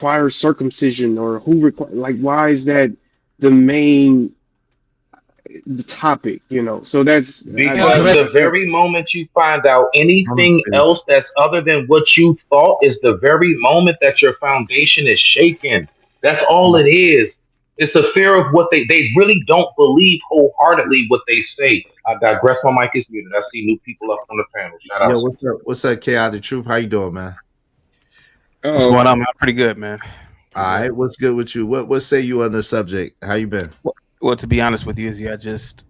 requires circumcision, or who require, like, why is that the main the topic, you know? So that's Because the very moment you find out anything else that's other than what you thought is the very moment that your foundation is shaken. That's all it is. It's the fear of what they really don't believe wholeheartedly what they say. I digress. My mic is muted. I see new people up on the panel. Shout out. Yo, what's up? What's up, Chaotic Truth? How you doing, man? What's going on, man? Pretty good, man. All right, what's good with you? What say you on the subject? How you been? Well, to be honest with you, Izzy, I just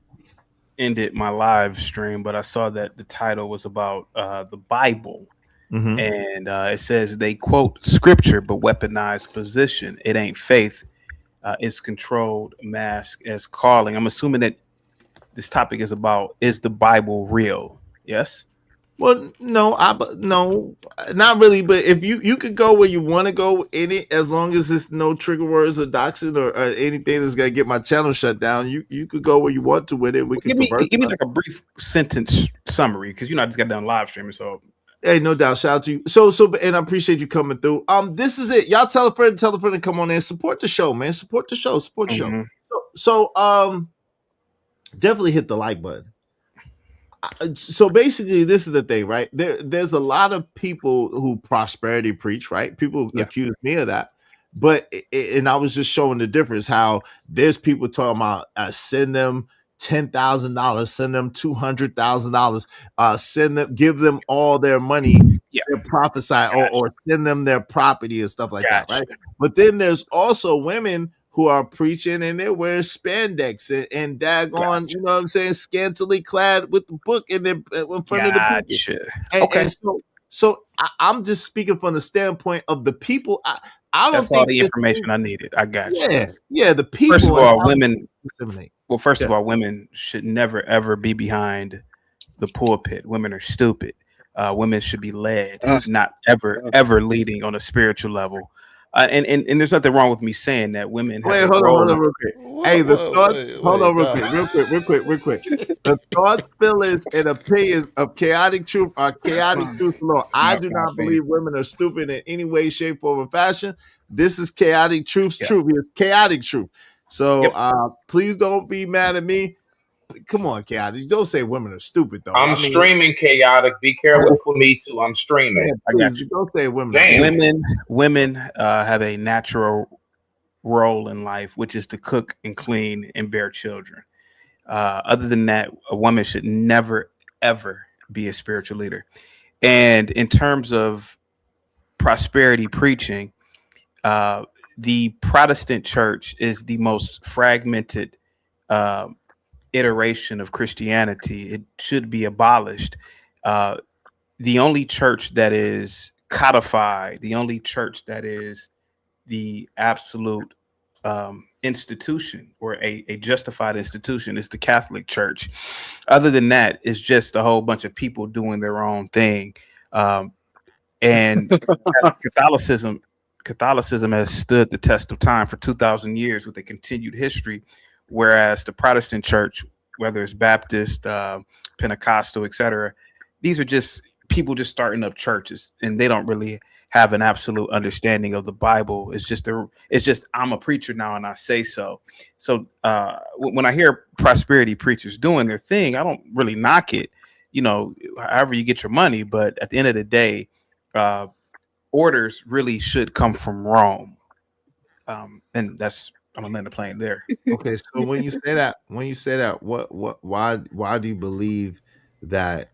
ended my live stream, but I saw that the title was about the Bible. And it says they quote scripture but weaponize position. It ain't faith. It's controlled mask as calling. I'm assuming that this topic is about, is the Bible real? Yes. Well, no, no, not really. But if you could go where you want to go in it, as long as it's no trigger words or doxing or anything that's gonna get my channel shut down, you could go where you want to with it. We could give me like a brief sentence summary, because I just got done live streaming. So hey, no doubt, shout out to you. So and I appreciate you coming through. This is it. Y'all tell a friend to come on in, support the show, man. Support the show, show. So definitely hit the like button. So basically, this is the thing, right? There's a lot of people who prosperity preach, right? People accuse me of that, but and I was just showing the difference. How there's people talking about send them $10,000, send them $200,000, send them, give them all their money, their prophesy, or send them their property and stuff like that, right? But then there's also women who are preaching and they're wearing spandex and daggone, you know what I'm saying, scantily clad with the book in front of the people. And so I'm just speaking from the standpoint of the people. I don't That's think all the information I needed. I got you. Yeah, the people. First of all, women. Well, first of all, women should never ever be behind the pulpit. Women are stupid. Women should be led, not ever leading on a spiritual level. And there's nothing wrong with me saying that women. Hold on, real quick. Hey, the thoughts. Hold on, real quick. The thoughts, feelings, and opinions of Chaotic Truth are Chaotic Truth alone. I do not believe women are stupid in any way, shape, form, or fashion. This is Chaotic Truth's truth. It's Chaotic Truth. So please don't be mad at me. Come on, Chaotic. Don't say women are stupid, though. I'm streaming, Chaotic. Be careful for me too. I'm streaming. Please, don't say women are stupid. Women have a natural role in life, which is to cook and clean and bear children. Other than that, a woman should never, ever be a spiritual leader. And in terms of prosperity preaching, the Protestant church is the most fragmented iteration of Christianity. It should be abolished. The only church that is codified, the only church that is the absolute institution, or a justified institution, is the Catholic Church. Other than that, it's just a whole bunch of people doing their own thing. And Catholicism has stood the test of time for 2,000 years with a continued history. Whereas the Protestant church, whether it's Baptist, Pentecostal, etc., these are just people just starting up churches, and they don't really have an absolute understanding of the Bible. It's just I'm a preacher now and I say so. So when I hear prosperity preachers doing their thing, I don't really knock it. However you get your money, but at the end of the day, orders really should come from Rome, and that's. I'm gonna land the plane there. Okay, so when you say that, why do you believe that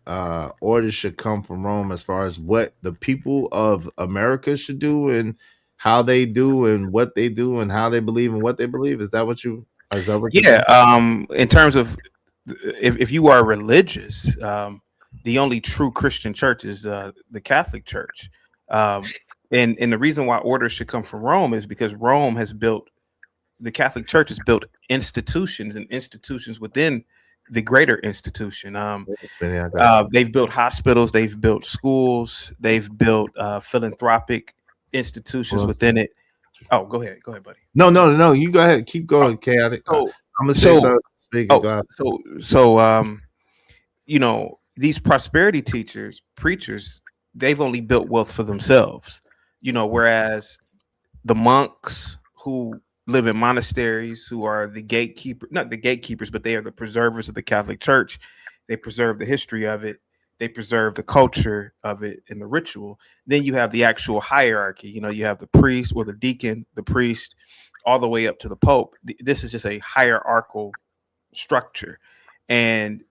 orders should come from Rome, as far as what the people of America should do and how they do and what they do and how they believe and what they believe? Is that what you? In terms of if you are religious, the only true Christian church is the Catholic Church, and the reason why orders should come from Rome is because Rome has built. The Catholic Church has built institutions and institutions within the greater institution. They've built hospitals, they've built schools, they've built philanthropic institutions within it. Oh, go ahead, buddy. No. You go ahead, keep going, Chaotic. I'm gonna say something. These prosperity preachers, they've only built wealth for themselves. Whereas the monks who live in monasteries, who are the gatekeeper, not the gatekeepers, but they are the preservers of the Catholic Church. They preserve the history of it. They preserve the culture of it and the ritual. Then you have the actual hierarchy. You know, you have the priest or the deacon, the priest, all the way up to the Pope. This is just a hierarchical structure. And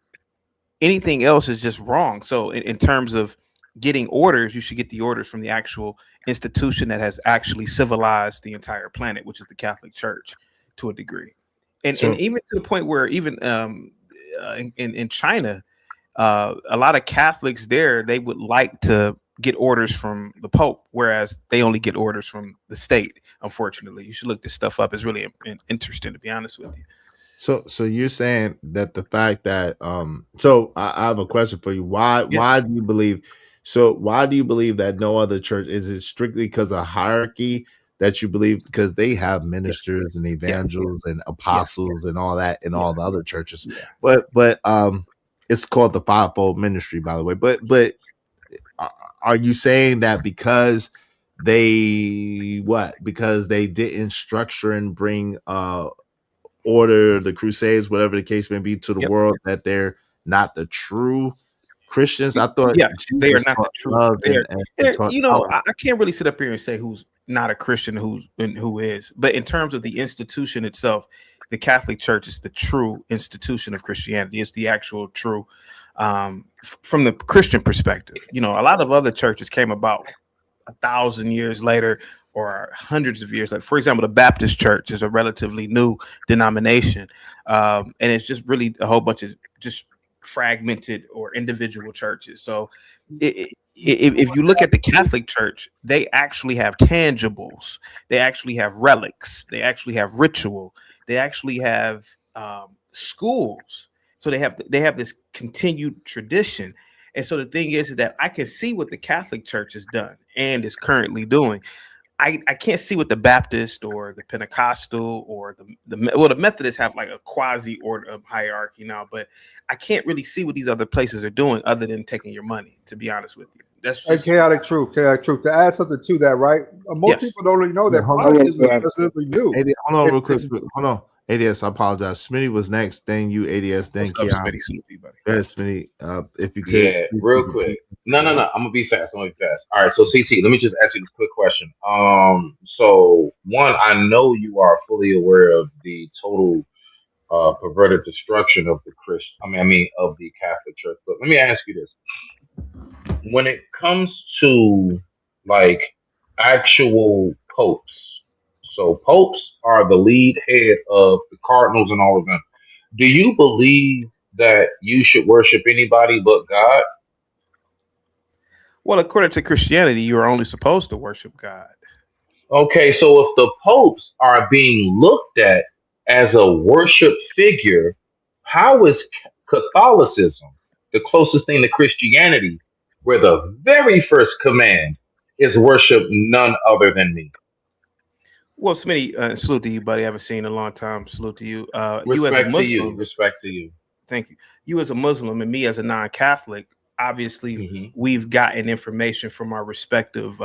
anything else is just wrong. So in terms of getting orders, you should get the orders from the actual institution that has actually civilized the entire planet, which is the Catholic Church to a degree. And even to the point where even in China, a lot of Catholics there, they would like to get orders from the Pope, whereas they only get orders from the state. Unfortunately, you should look this stuff up. It's really interesting, to be honest with you. So you're saying that the fact that so I have a question for you. Why do you believe that no other church, is it strictly because of hierarchy that you believe, because they have ministers and evangelists and apostles and all that in all the other churches? But it's called the fivefold ministry, by the way. But are you saying that because they didn't structure and bring order, the Crusades, whatever the case may be, to the world, that they're not the true Christians? I thought they are not the true. I can't really sit up here and say who's not a Christian and who is, but in terms of the institution itself, the Catholic Church is the true institution of Christianity. It's the actual true, from the Christian perspective. You know, a lot of other churches came about 1,000 years later or hundreds of years. Like, for example, the Baptist Church is a relatively new denomination, and it's just really a whole bunch of just fragmented or individual churches. So if you look at the Catholic Church, they actually have tangibles. They actually have relics. They actually have ritual. They actually have schools. So they have this continued tradition. And so the thing is that I can see what the Catholic Church has done and is currently doing. I can't see what the Baptist or the Pentecostal or the Methodists have, like a quasi order of hierarchy now, but I can't really see what these other places are doing other than taking your money, to be honest with you. That's just chaotic truth. To add something to that, right? Most people don't really know that Protestantism is relatively new. Hold on real quick. Hold on. ADS, I apologize. Smitty was next, then you, ADS, then Keon. Smitty, if you could. Yeah, real quick. No. I'm gonna be fast. All right, so CT, let me just ask you this quick question. So one, I know you are fully aware of the total perverted destruction of the of the Catholic Church. But let me ask you this: when it comes to like actual popes, so popes are the lead head of the cardinals and all of them. Do you believe that you should worship anybody but God? Well, according to Christianity, you are only supposed to worship God. Okay, so if the popes are being looked at as a worship figure, how is Catholicism the closest thing to Christianity, where the very first command is worship none other than me? Well, Smitty, salute to you, buddy. I haven't seen in a long time. Salute to you. You as a Muslim. Respect to you. Thank you. You as a Muslim and me as a non-Catholic, obviously, we've gotten information from our respective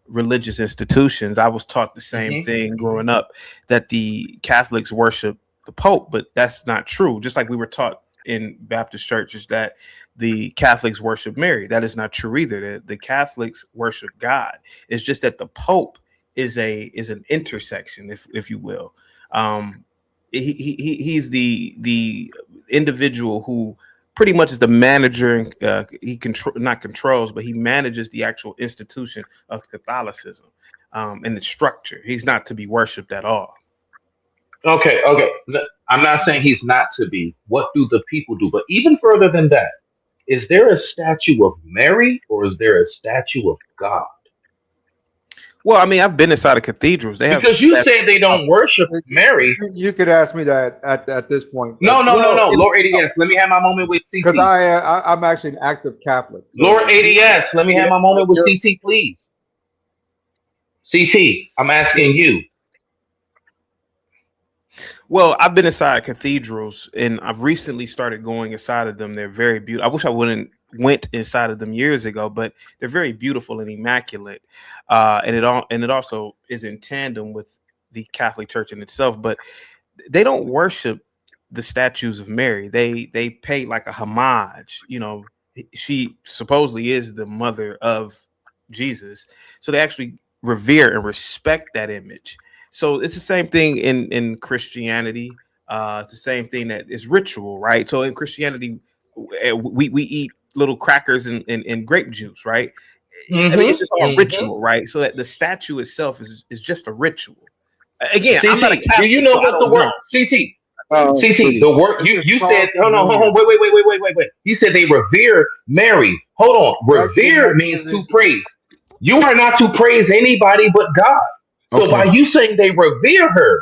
religious institutions. I was taught the same thing growing up, that the Catholics worship the Pope, but that's not true. Just like we were taught in Baptist churches that the Catholics worship Mary. That is not true either. The Catholics worship God. It's just that the Pope is an intersection, if you will. He's the individual who pretty much is the manager, and he he manages the actual institution of Catholicism and the structure. He's not to be worshipped at all. Okay. I'm not saying he's not to be. What do the people do? But even further than that, is there a statue of Mary or is there a statue of God? Well, I mean, I've been inside of cathedrals. Because you said they don't worship Mary. You could ask me that at this point. No. Lord ADS, let me have my moment with CT. Because I'm actually an active Catholic. So. Lord ADS, let me have my moment with CT, please. CT, I'm asking you. Well, I've been inside cathedrals, and I've recently started going inside of them. They're very beautiful. I wish I wouldn't went inside of them years ago, but they're very beautiful and immaculate, and it also is in tandem with the Catholic Church in itself. But they don't worship the statues of Mary. They pay like a homage. You know, she supposedly is the mother of Jesus, so they actually revere and respect that image. So it's the same thing in Christianity. It's the same thing that is ritual, right? So in Christianity, we eat little crackers and grape juice, right? I mean, it's just all ritual, right? So that the statue itself is just a ritual. Again, I'm not a CT, do you Catholic, know so I what the don't word know. CT? CT, Pretty. the word you said, hold on, hold on, wait. You said they revere Mary. Hold on, revere means to praise. You are not to praise anybody but God. So Okay. by you saying they revere her,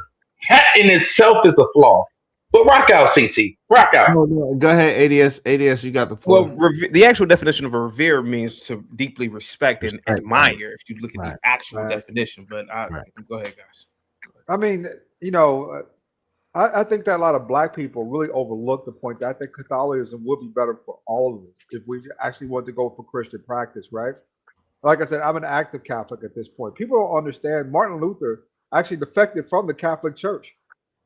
that in itself is a flaw. But rock out, CT, rock out. No, go ahead, ADS. ADS, you got the floor. Well, the actual definition of a revere means to deeply respect and admire. Right. If you look at Right. the actual definition, but go ahead, guys. I mean, you know, I think that a lot of black people really overlook the point that I think Catholicism would be better for all of us if we actually want to go for Christian practice, right? Like I said, I'm an active Catholic at this point. People don't understand Martin Luther actually defected from the Catholic Church.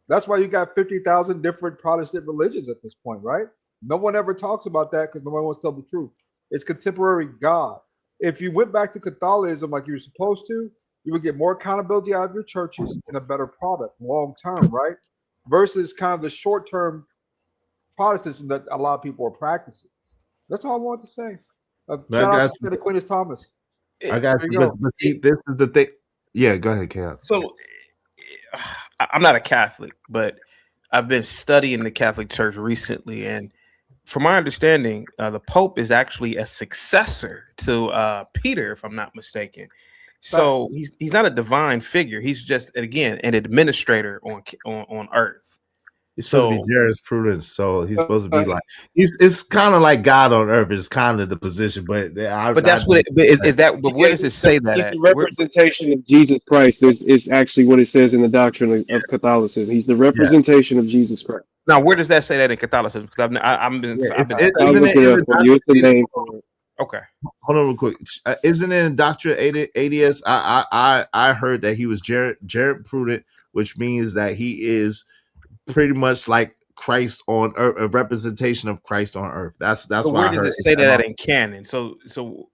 That's why you got 50,000 different Protestant religions at this point, right? No one ever talks about that because no one wants to tell the truth. It's contemporary God. If you went back to Catholicism like you were supposed to, you would get more accountability out of your churches and a better product long term, right? Versus kind of the short term Protestantism that a lot of people are practicing. That's all I wanted to say. Shout out to Aquinas Thomas. I got you. But see, this is the thing. Yeah, go ahead, Cam. So I'm not a Catholic, but I've been studying the Catholic Church recently, and from my understanding, the Pope is actually a successor to Peter, if I'm not mistaken. So he's not a divine figure. He's just, again, an administrator on earth. He's supposed to be jurisprudence, so he's supposed to be like it's kind of like God on earth. It's kind of the position, but that's what is that. But where does it say that? He's the representation of Jesus Christ. Is actually what it says in the doctrine of Catholicism. He's the representation of Jesus Christ. Now, where does that say that in Catholicism? Because I've been I'll look it up for you. It's the name for it. Okay, hold on real quick. Isn't it in Doctrine ADS? I heard that he was jurisprudent, which means that he is pretty much like Christ on earth, a representation of Christ on earth. That's why where I heard does it say that in canon? So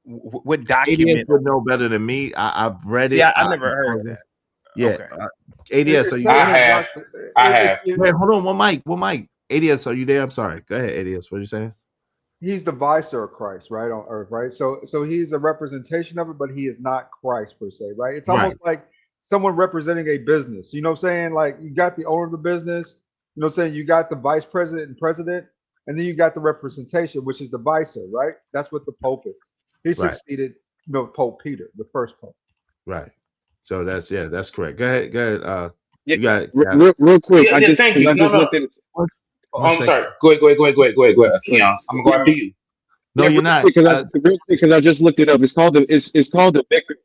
what document? ADS would know better than me. I've read it. Yeah, I never heard of that. Yeah, okay. ADS, are you? I have. Wait, hold on. One mic. ADS, are you there? I'm sorry. Go ahead, ADS. What are you saying? He's the vicar of Christ, right, on earth, right? So he's a representation of it, but he is not Christ per se, right? It's almost like someone representing a business. You know what I'm saying? Like you got the owner of the business, you know what I'm saying? You got the vice president and president, and then you got the representation, which is the vicar, right? That's what the Pope is. He succeeded, Pope Peter, the first Pope. Right. So that's correct. Go ahead. You got it. Real quick. I just looked at it. I'm sorry. Go ahead. Keon. I'm gonna go after you. No, you're not. Because I just looked it up. It's called the vicar.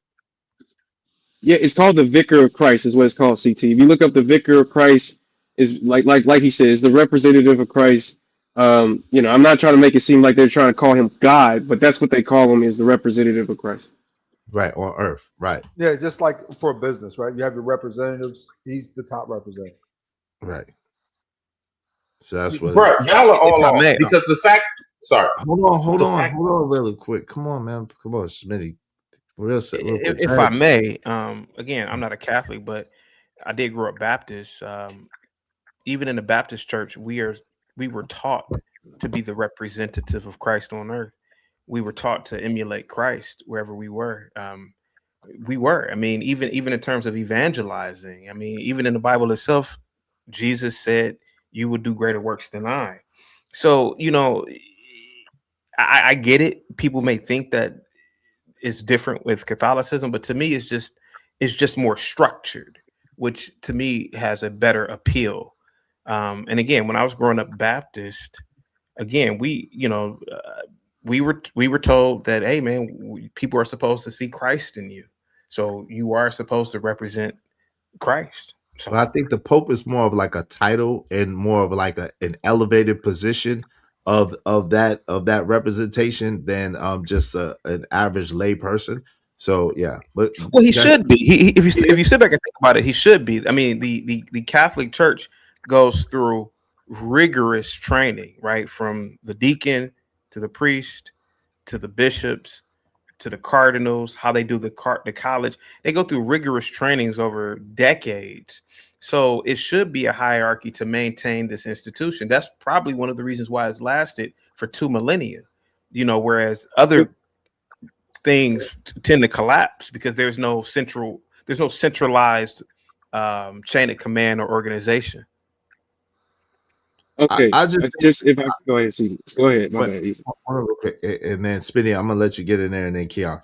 Yeah, it's called the Vicar of Christ. Is what it's called. CT. If you look up the Vicar of Christ, is like he says, the representative of Christ. I'm not trying to make it seem like they're trying to call him God, but that's what they call him, is the representative of Christ. Right, on earth, right. Yeah, just like for a business, right? You have your representatives. He's the top representative. Right. So that's what. Bro, y'all are all off because the fact. Sorry. Hold on, really quick. Come on, man. Come on, Smitty. Real quick. If I may, again, I'm not a Catholic, but I did grow up Baptist. Even in the Baptist church, we were taught to be the representative of Christ on earth. We were taught to emulate Christ wherever we were. I mean, even in terms of evangelizing. I mean, even in the Bible itself, Jesus said, "You will do greater works than I." So, I get it. People may think that it's different with Catholicism, but to me, it's just more structured, which to me has a better appeal. And again, when I was growing up Baptist, again, we were told that, hey man, people are supposed to see Christ in you, so you are supposed to represent Christ. So I think the Pope is more of like a title and more of like an elevated position of that representation than just an average lay person. So yeah, but Well, he that, should be. Yeah. If you sit back and think about it, he should be. I mean, the Catholic Church goes through rigorous training, right? From the deacon to the priest to the bishops to the cardinals, how they do the college. They go through rigorous trainings over decades. So it should be a hierarchy to maintain this institution. That's probably one of the reasons why it's lasted for 2 millennia. Whereas But other things tend to collapse because there's no centralized chain of command or organization. okay, I just just if I go ahead, see, go ahead. My but bad. Easy. and then Spinny, I'm gonna let you get in there, and then Keon.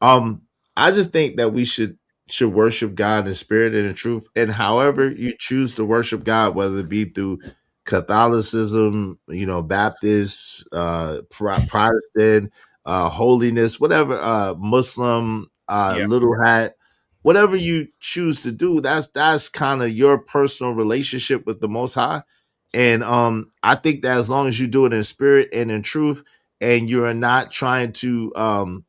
I just think that we should worship God in spirit and in truth, and however you choose to worship God, whether it be through Catholicism, Baptist, Protestant, holiness, whatever, Muslim, Yeah. little hat, whatever you choose to do, that's kind of your personal relationship with the Most High. And I think that as long as you do it in spirit and in truth, and you're not trying to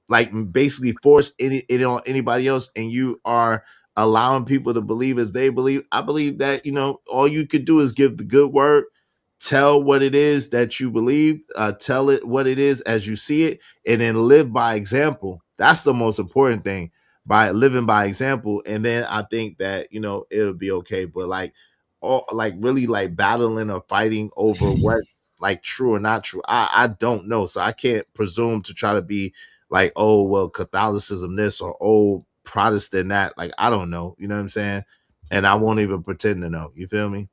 like basically force it on anybody else, and you are allowing people to believe as they believe, I believe that all you could do is give the good word, tell what it is that you believe, tell it what it is as you see it, and then live by example. That's the most important thing, by living by example. And then I think that it'll be okay. But like all like really like battling or fighting over what's like true or not true, I don't know, so I can't presume to try to be like, oh well, Catholicism this, or oh, Protestant that. Like, I don't know, you know what I'm saying? And I won't even pretend to know. You feel me?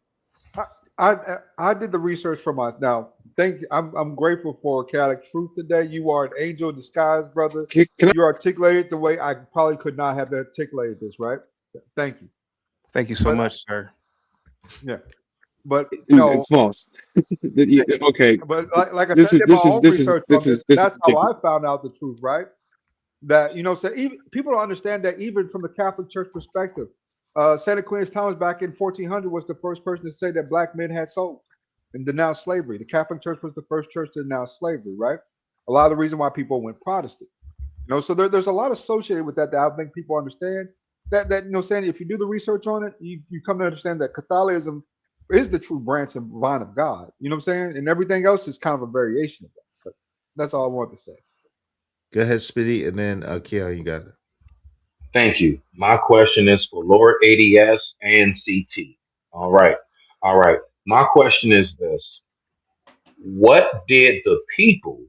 I, I did the research for my now. Thank you. I'm grateful for chaotic truth today. You are an angel in disguise, brother. Can I? You articulated the way I probably could not have articulated this, right? Thank you. Thank you so But much, sir. yeah, but It's false. Okay. but like I This said, is in my this is own this is research this on is this, this is that's how I ridiculous. found out the truth, right? That so even people don't understand that even from the Catholic Church perspective, St. Aquinas Thomas back in 1400 was the first person to say that black men had souls and denounce slavery. The Catholic Church was the first church to denounce slavery, right? A lot of the reason why people went Protestant, so there's a lot associated with that I don't think people understand. That saying if you do the research on it, you come to understand that Catholicism is the true branch and vine of God. You know what I'm saying? And everything else is kind of a variation of that. But that's all I wanted to say. Go ahead, Spitty, and then Keon, you got it. Thank you. My question is for Lord ADS and CT. All right. All right. My question is this: what did the people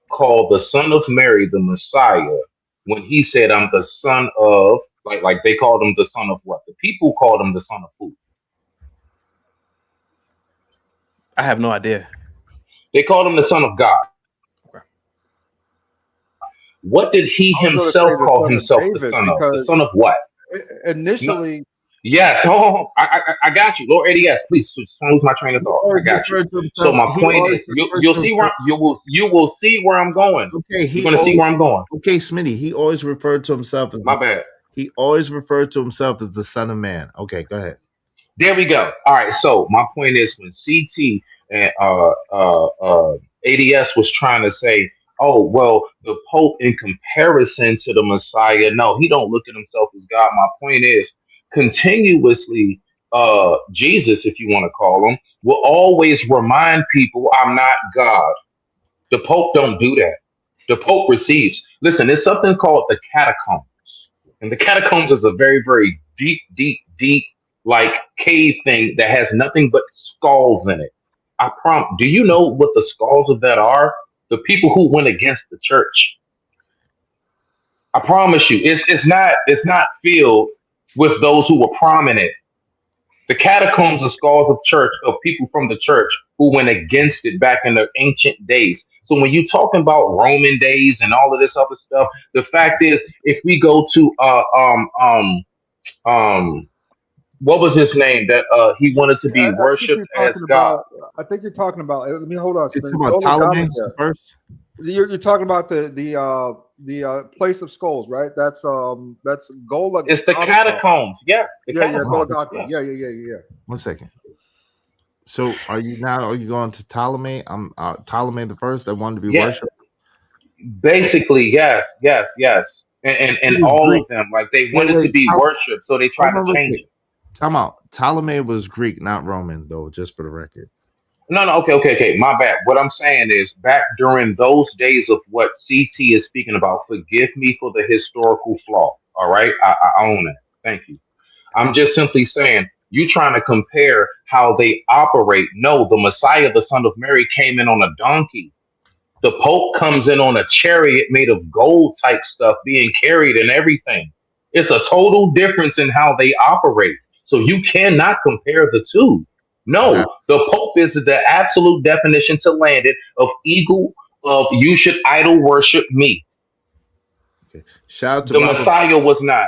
call the son of Mary the Messiah when he said, I'm the son of, like they called him the son of what? The people called him the son of who? I have no idea. They called him the son of God. Okay. What did he I was going to say himself the call son of himself the David son of? The because son of what? No, initially yes. Oh, I got you. Lord ADS, please lose my train of He thought. I always got you. referred to So himself. my He point always is, referred you'll to see where himself. you will see where I'm going. Okay, You're gonna see where I'm going. okay, Smitty. He always referred to himself as My bad. the Son of Man. Okay, go ahead. There we go. All right. So my point is, when CT and ADS was trying to say, "Oh, well, the Pope in comparison to the Messiah," no, he don't look at himself as God. My point is, continuously, Jesus, if you want to call him, will always remind people, "I'm not God." The Pope don't do that. The Pope receives. Listen, there's something called the catacombs, and the catacombs is a very, very deep, deep, deep, like cave thing that has nothing but skulls in it. I prompt. Do you know what the skulls of that are? The people who went against the church. I promise you, it's not filled with those who were prominent. The catacombs are skulls of people from the church who went against it back in the ancient days. So when you talking about Roman days and all of this other stuff, the fact is, if we go to um what was his name that he wanted to be I think worshipped you're as talking God? about. I think you're talking about. Let me hold on. You talking Spin. about Golgotha. Ptolemy first? You're talking about the place of skulls, right? That's It's the Golgotha. catacombs. Yes, the Yeah, yeah, Hold on, catacombs. Golgotha. Yes. Yeah, yeah, yeah, yeah, yeah. one second. So are you going to Ptolemy? Ptolemy the first that wanted to be Yeah, worshipped. basically, yes, He and was all Greek. of them, like they Wait, wanted to wait. be worshipped, so they tried Hold to on real change quick. it. Time out. Ptolemy was Greek, not Roman, though. Just for the record. No, okay. My bad. What I'm saying is, back during those days of what CT is speaking about, forgive me for the historical flaw. All right, I own it. Thank you. I'm just simply saying, you trying to compare how they operate. No, the Messiah, the Son of Mary, came in on a donkey. The Pope comes in on a chariot made of gold type stuff being carried and everything. It's a total difference in how they operate. So you cannot compare the two. I got No, the Pope is the absolute definition to land it of eagle of you should idol worship me. okay. Shout out to The Robert. Messiah was not.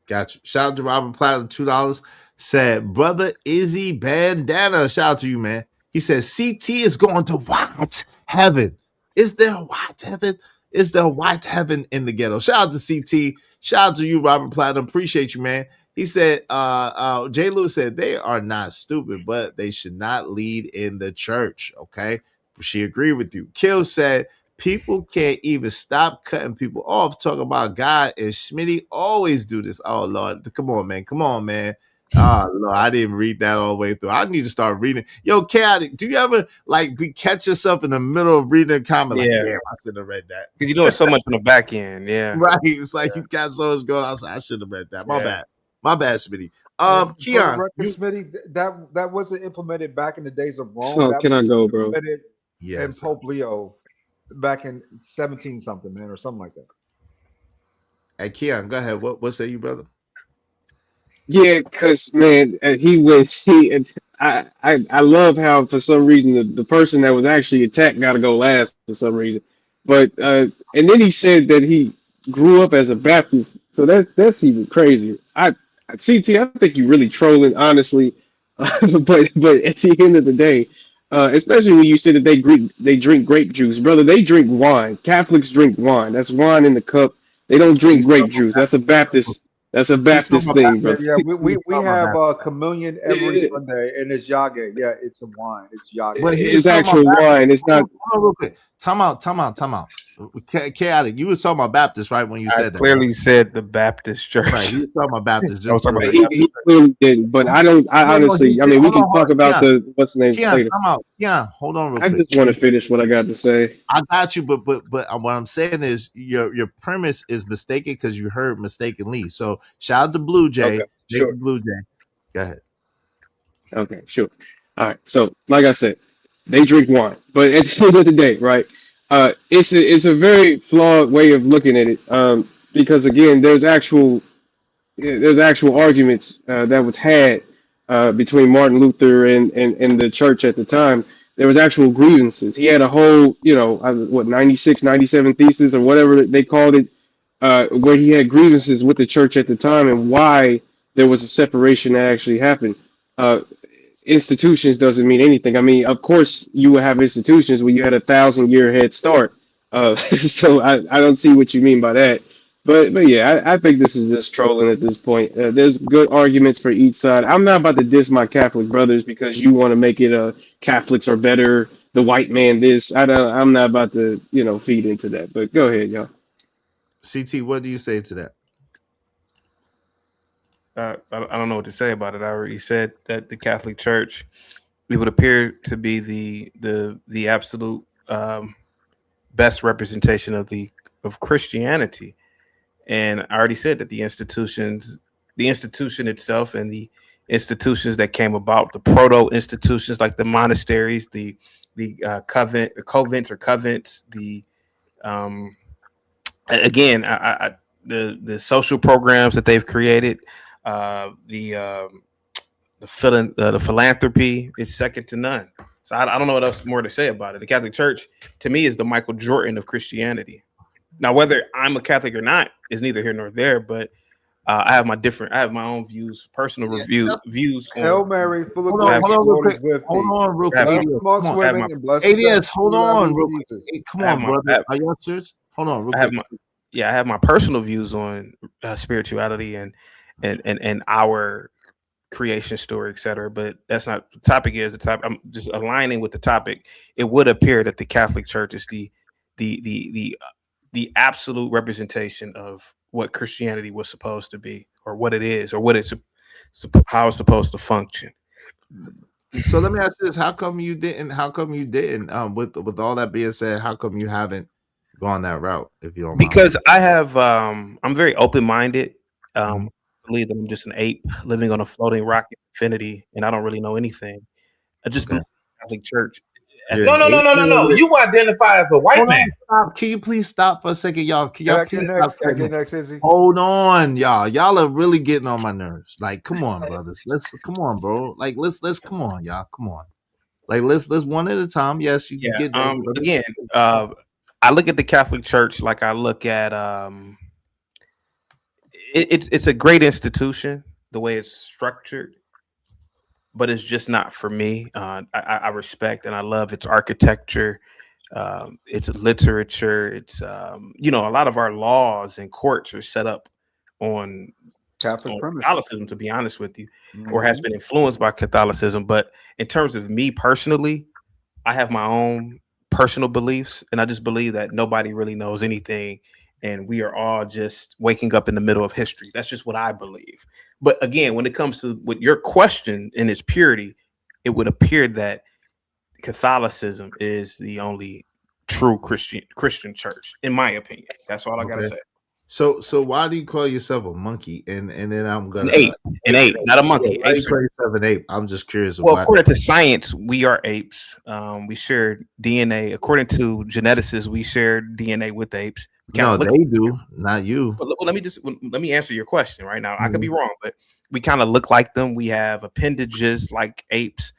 Got you. Shout out to Robert Platt, $2. Said, brother Izzy Bandana. Shout out to you, man. He said, CT is going to white heaven. Is there white heaven? Is there white heaven in the ghetto? Shout out to CT. Shout out to you, Robert Platinum. Appreciate you, man. He said, J. Lewis said, they are not stupid, but they should not lead in the church. Okay. She agreed with you. Kill said, people can't even stop cutting people off talking about God, and Schmitty always do this. Oh Lord, come on, man. Come on, man. Oh Lord, I didn't read that all the way through. I need to start reading. Yo, Chaotic, do you ever catch yourself in the middle of reading a comment like, Yeah, damn, I should have read that? because you're doing so much on the back end. Yeah, Right. It's like yeah, you got so much going on. I was like, I should have read that. My yeah. bad. My bad, Smitty. And for the Keon, record, you Smitty, that wasn't implemented back in the days of Rome. Oh, That can I was go, bro? implemented in yes. Pope Leo back in 17 something, man, or something like that. Hey, Keon, go ahead. What say you, brother? Yeah, cause man, he went. I love how for some reason the person that was actually attacked got to go last for some reason, but and then he said that he grew up as a Baptist, so that's even crazier. CT, I think you're really trolling, honestly, but at the end of the day, especially when you said that they drink grape juice, brother, they drink wine. Catholics drink wine. That's wine in the cup. They don't drink He's grape talking juice. That's a Baptist. That's a he's talking Baptist about thing, Yeah, brother. yeah. We he's talking have about communion every It- Sunday, and it's yage. Yeah, it's some wine. It's yage. But he was It's talking about actual Baptist. wine. It's not. Hold on real quick. Time out. Chaotic. You was talking about Baptist, right? When you I said that, right? clearly said the Baptist church. Right. He was talking about Baptist. I Just was talking for the about the record. He Baptist clearly didn't. But I don't. I No, he honestly. I did. mean, we Hold can on, talk about Keon. the what's the names Keon, later. come out. Keon, hold on real I quick. just want to finish what I got to say. I got you, but what I'm saying is your premise is mistaken because you heard mistakenly. So shout out to Blue Okay, Jay. sure. Jacob Blue Jay. Go ahead. Okay, sure. All right. So, like I said, they drink wine, but at the end of the day, right? It's a very flawed way of looking at it. Because again, there's actual arguments that was had between Martin Luther and the church at the time. There was actual grievances. He had a whole, 96, 97 thesis or whatever they called it, where he had grievances with the church at the time and why there was a separation that actually happened. Uh, Institutions doesn't mean anything. I mean, of course, you would have institutions where you had 1,000 year head start. So I don't see what you mean by that. But yeah, I think this is just trolling at this point. There's good arguments for each side. I'm not about to diss my Catholic brothers because you want to make it Catholics are better, the white man this. I'm not about to feed into that. But go ahead, y'all. CT, what do you say to that? I don't know what to say about it. I already said that the Catholic Church, it would appear to be the absolute best representation of Christianity. And I already said that the institution itself, and the institutions that came about, the proto institutions like the monasteries, the convents or covents, the um, again, the social programs that they've created, the philanthropy is second to none. So I don't know what else more to say about it. The Catholic Church, to me, is the Michael Jordan of Christianity. Now, whether I'm a Catholic or not is neither here nor there. But I have my own views, personal views Hail on. Mary, full of Hold on, grace, hold the on real Lord is quick. with Hold thee. on real I have quick. my, Blessed ADS, amongst come on. I have women, my, and blessed is that ADS, hold fruit of thy on womb, real quick. Jesus. Hey, come I have on, my, brother. I have, Are y'all serious? Hold on real I have quick. my, yeah, I have my personal views on spirituality and our creation story, etc. But that's not the topic. Is the topic? I'm just aligning with the topic. It would appear that the Catholic Church is the the the the absolute representation of what Christianity was supposed to be, or what it is, or what it's how it's supposed to function. So let me ask you this: How come you didn't? How come you didn't? With all that being said, how come you haven't gone that route? If you don't mind. Because I have, I'm very open minded. Mhm. I believe that I'm just an ape living on a floating rock in infinity, and I don't really know anything. I just Okay. believe the Catholic Church. You're No, an no, no, ape. no, no, Wait, wait, no. wait. You identify as a white Hold on, man. stop. Can you please stop for a second, y'all? Can Can y'all I please get stop next? for Can I a get minute? next, Izzy? Hold on, y'all. Y'all are really getting on my nerves. Like, come on, brothers. Let's come on, bro. Like, let's come on, y'all. Come on. Like, let's one at a time. Yes, you can Yeah. get next. But Again, I look at the Catholic Church like I look at it's a great institution the way it's structured, but it's just not for me. I respect and I love its architecture, its literature. It's a lot of our laws and courts are set up on Catholic premises. Catholicism, to be honest with you, or has Hmm. been influenced by Catholicism. But in terms of me personally, I have my own personal beliefs, and I just believe that nobody really knows anything, and we are all just waking up in the middle of history. That's just what I believe. But again, when it comes to with your question in its purity, it would appear that Catholicism is the only true Christian church, in my opinion. That's all I gotta okay. say. So why do you call yourself a monkey? And then I'm An gonna ape, an ape. ape, not a Yeah, monkey. why do you Apes are call yourself an ape? I'm just curious of Well, why. according to science, we are apes. We share DNA. According to geneticists, we share DNA with apes. We kind No, of look. they do, not you. Well, let me answer your question right now. I could be Mhm. wrong, but we kind of look like them. We have appendages like apes.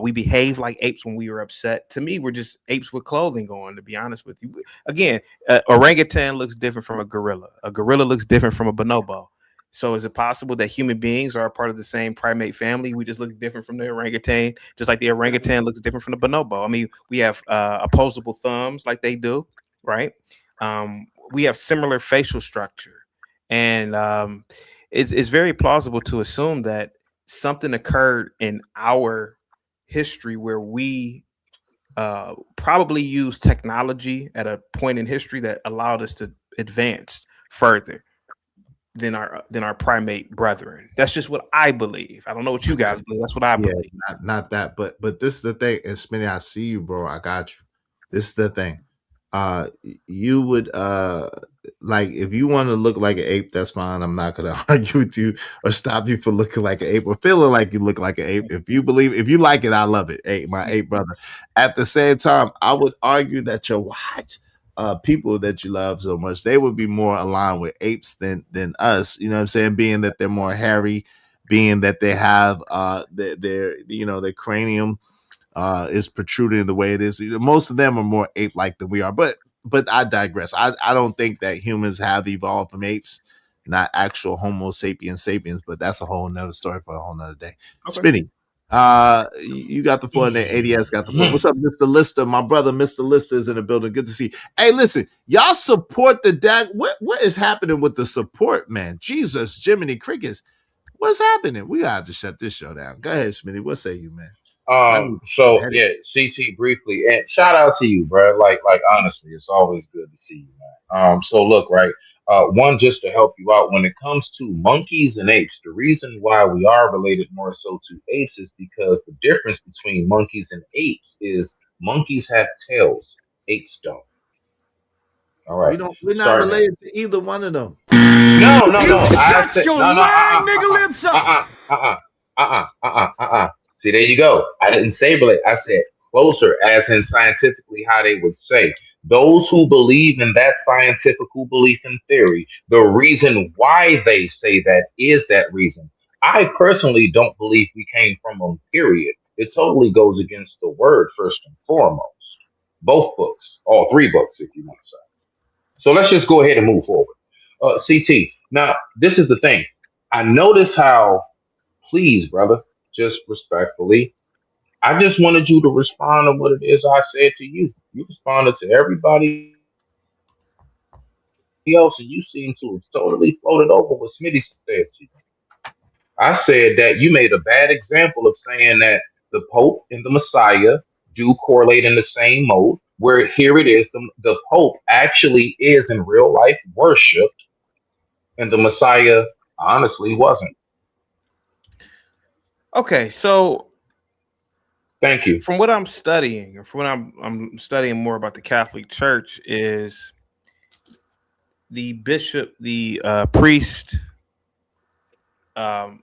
We behave like apes when we were upset. To me, we're just apes with clothing on. To be honest with you, again, orangutan looks different from a gorilla. A gorilla looks different from a bonobo. So, is it possible that human beings are a part of the same primate family? We just look different from the orangutan, just like the orangutan looks different from the bonobo. I mean, we have opposable thumbs like they do, right? We have similar facial structure, and it's very plausible to assume that something occurred in our history where we probably used technology at a point in history that allowed us to advance further than our primate brethren. That's just what I believe. I don't know what you guys believe. That's what I Yeah, believe. not that, but this is the thing. And Smitty, I see you, bro. I got you. This is the thing. You would like if you want to look like an ape, that's fine. I'm not gonna argue with you or stop you from looking like an ape or feeling like you look like an ape. If you like it, I love it. Hey, my ape brother. At the same time, I would argue that your white people that you love so much, they would be more aligned with apes than us. You know what I'm saying? Being that they're more hairy, being that they have their their cranium is protruding the way it is. Most of them are more ape-like than we are, but I digress. I don't think that humans have evolved from apes, not actual Homo sapiens sapiens, but that's a whole nother story for a whole nother day. Okay. Spinny, you got the floor, and then ADS got the floor. Mhm. What's up, Mr. Lister? My brother, Mr. Lister, is in the building. Good to see you. Hey, listen, y'all support the DAG. What is happening with the support, man? Jesus, Jiminy Crickets. What's happening? We got to shut this show down. Go ahead, Smitty. What say you, man? I need So headache. yeah, CT briefly, and shout out to you, bro. Like honestly, it's always good to see you, man. So look, right. One, just to help you out, when it comes to monkeys and apes, the reason why we are related more so to apes is because the difference between monkeys and apes is monkeys have tails, apes don't. All right, We're not start there. related to either one of them. No, no, You no. I shut said your no, no. lying nigga lips up. See, there you go. I didn't stable it. I said closer, as in scientifically how they would say. Those who believe in that scientific belief in theory, the reason why they say that is that reason. I personally don't believe we came from them. Period. It totally goes against the word first and foremost. Both books, all three books, if you want to say. So let's just go ahead and move forward. CT. Now, this is the thing. I notice how, please, brother, just respectfully, I just wanted you to respond to what it is I said to you. You responded to everybody else, and you seem to have totally floated over what Smitty said to you. I just want you to respond to what I said. I said that you made a bad example of saying that the Pope and the Messiah do correlate in the same mode, where here it is, the Pope actually is in real life worshipped, and the Messiah honestly wasn't. Okay, so Thank you. from what I'm studying, or from what I'm studying more about the Catholic Church, is the bishop, the priest, are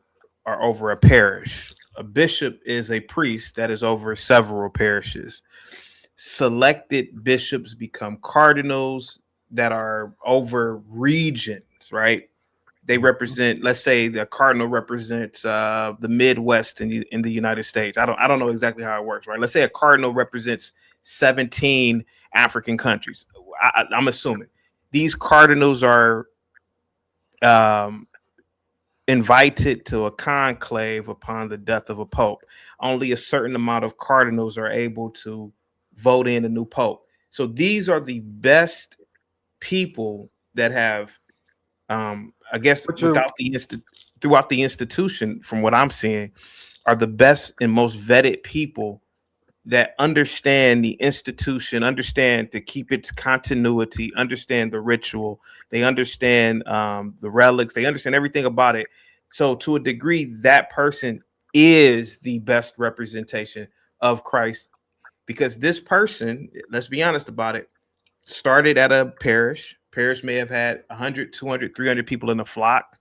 over a parish. A bishop is a priest that is over several parishes. Selected bishops become cardinals that are over regions, right? They represent, let's say the cardinal represents the Midwest in the United States. I don't know exactly how it works, right? Let's say a cardinal represents 17 African countries. I'm assuming these cardinals are um, invited to a conclave upon the death of a pope. Only a certain amount of cardinals are able to vote in a new pope. So these are the best people that have, I guess, But you're throughout the institution, from what I'm seeing, are the best and most vetted people that understand the institution, understand to keep its continuity, understand the ritual, they understand the relics, they understand everything about it. So, to a degree, that person is the best representation of Christ because this person, let's be honest about it, started at a parish. Parish may have had 100, 200, 300 people in a flock.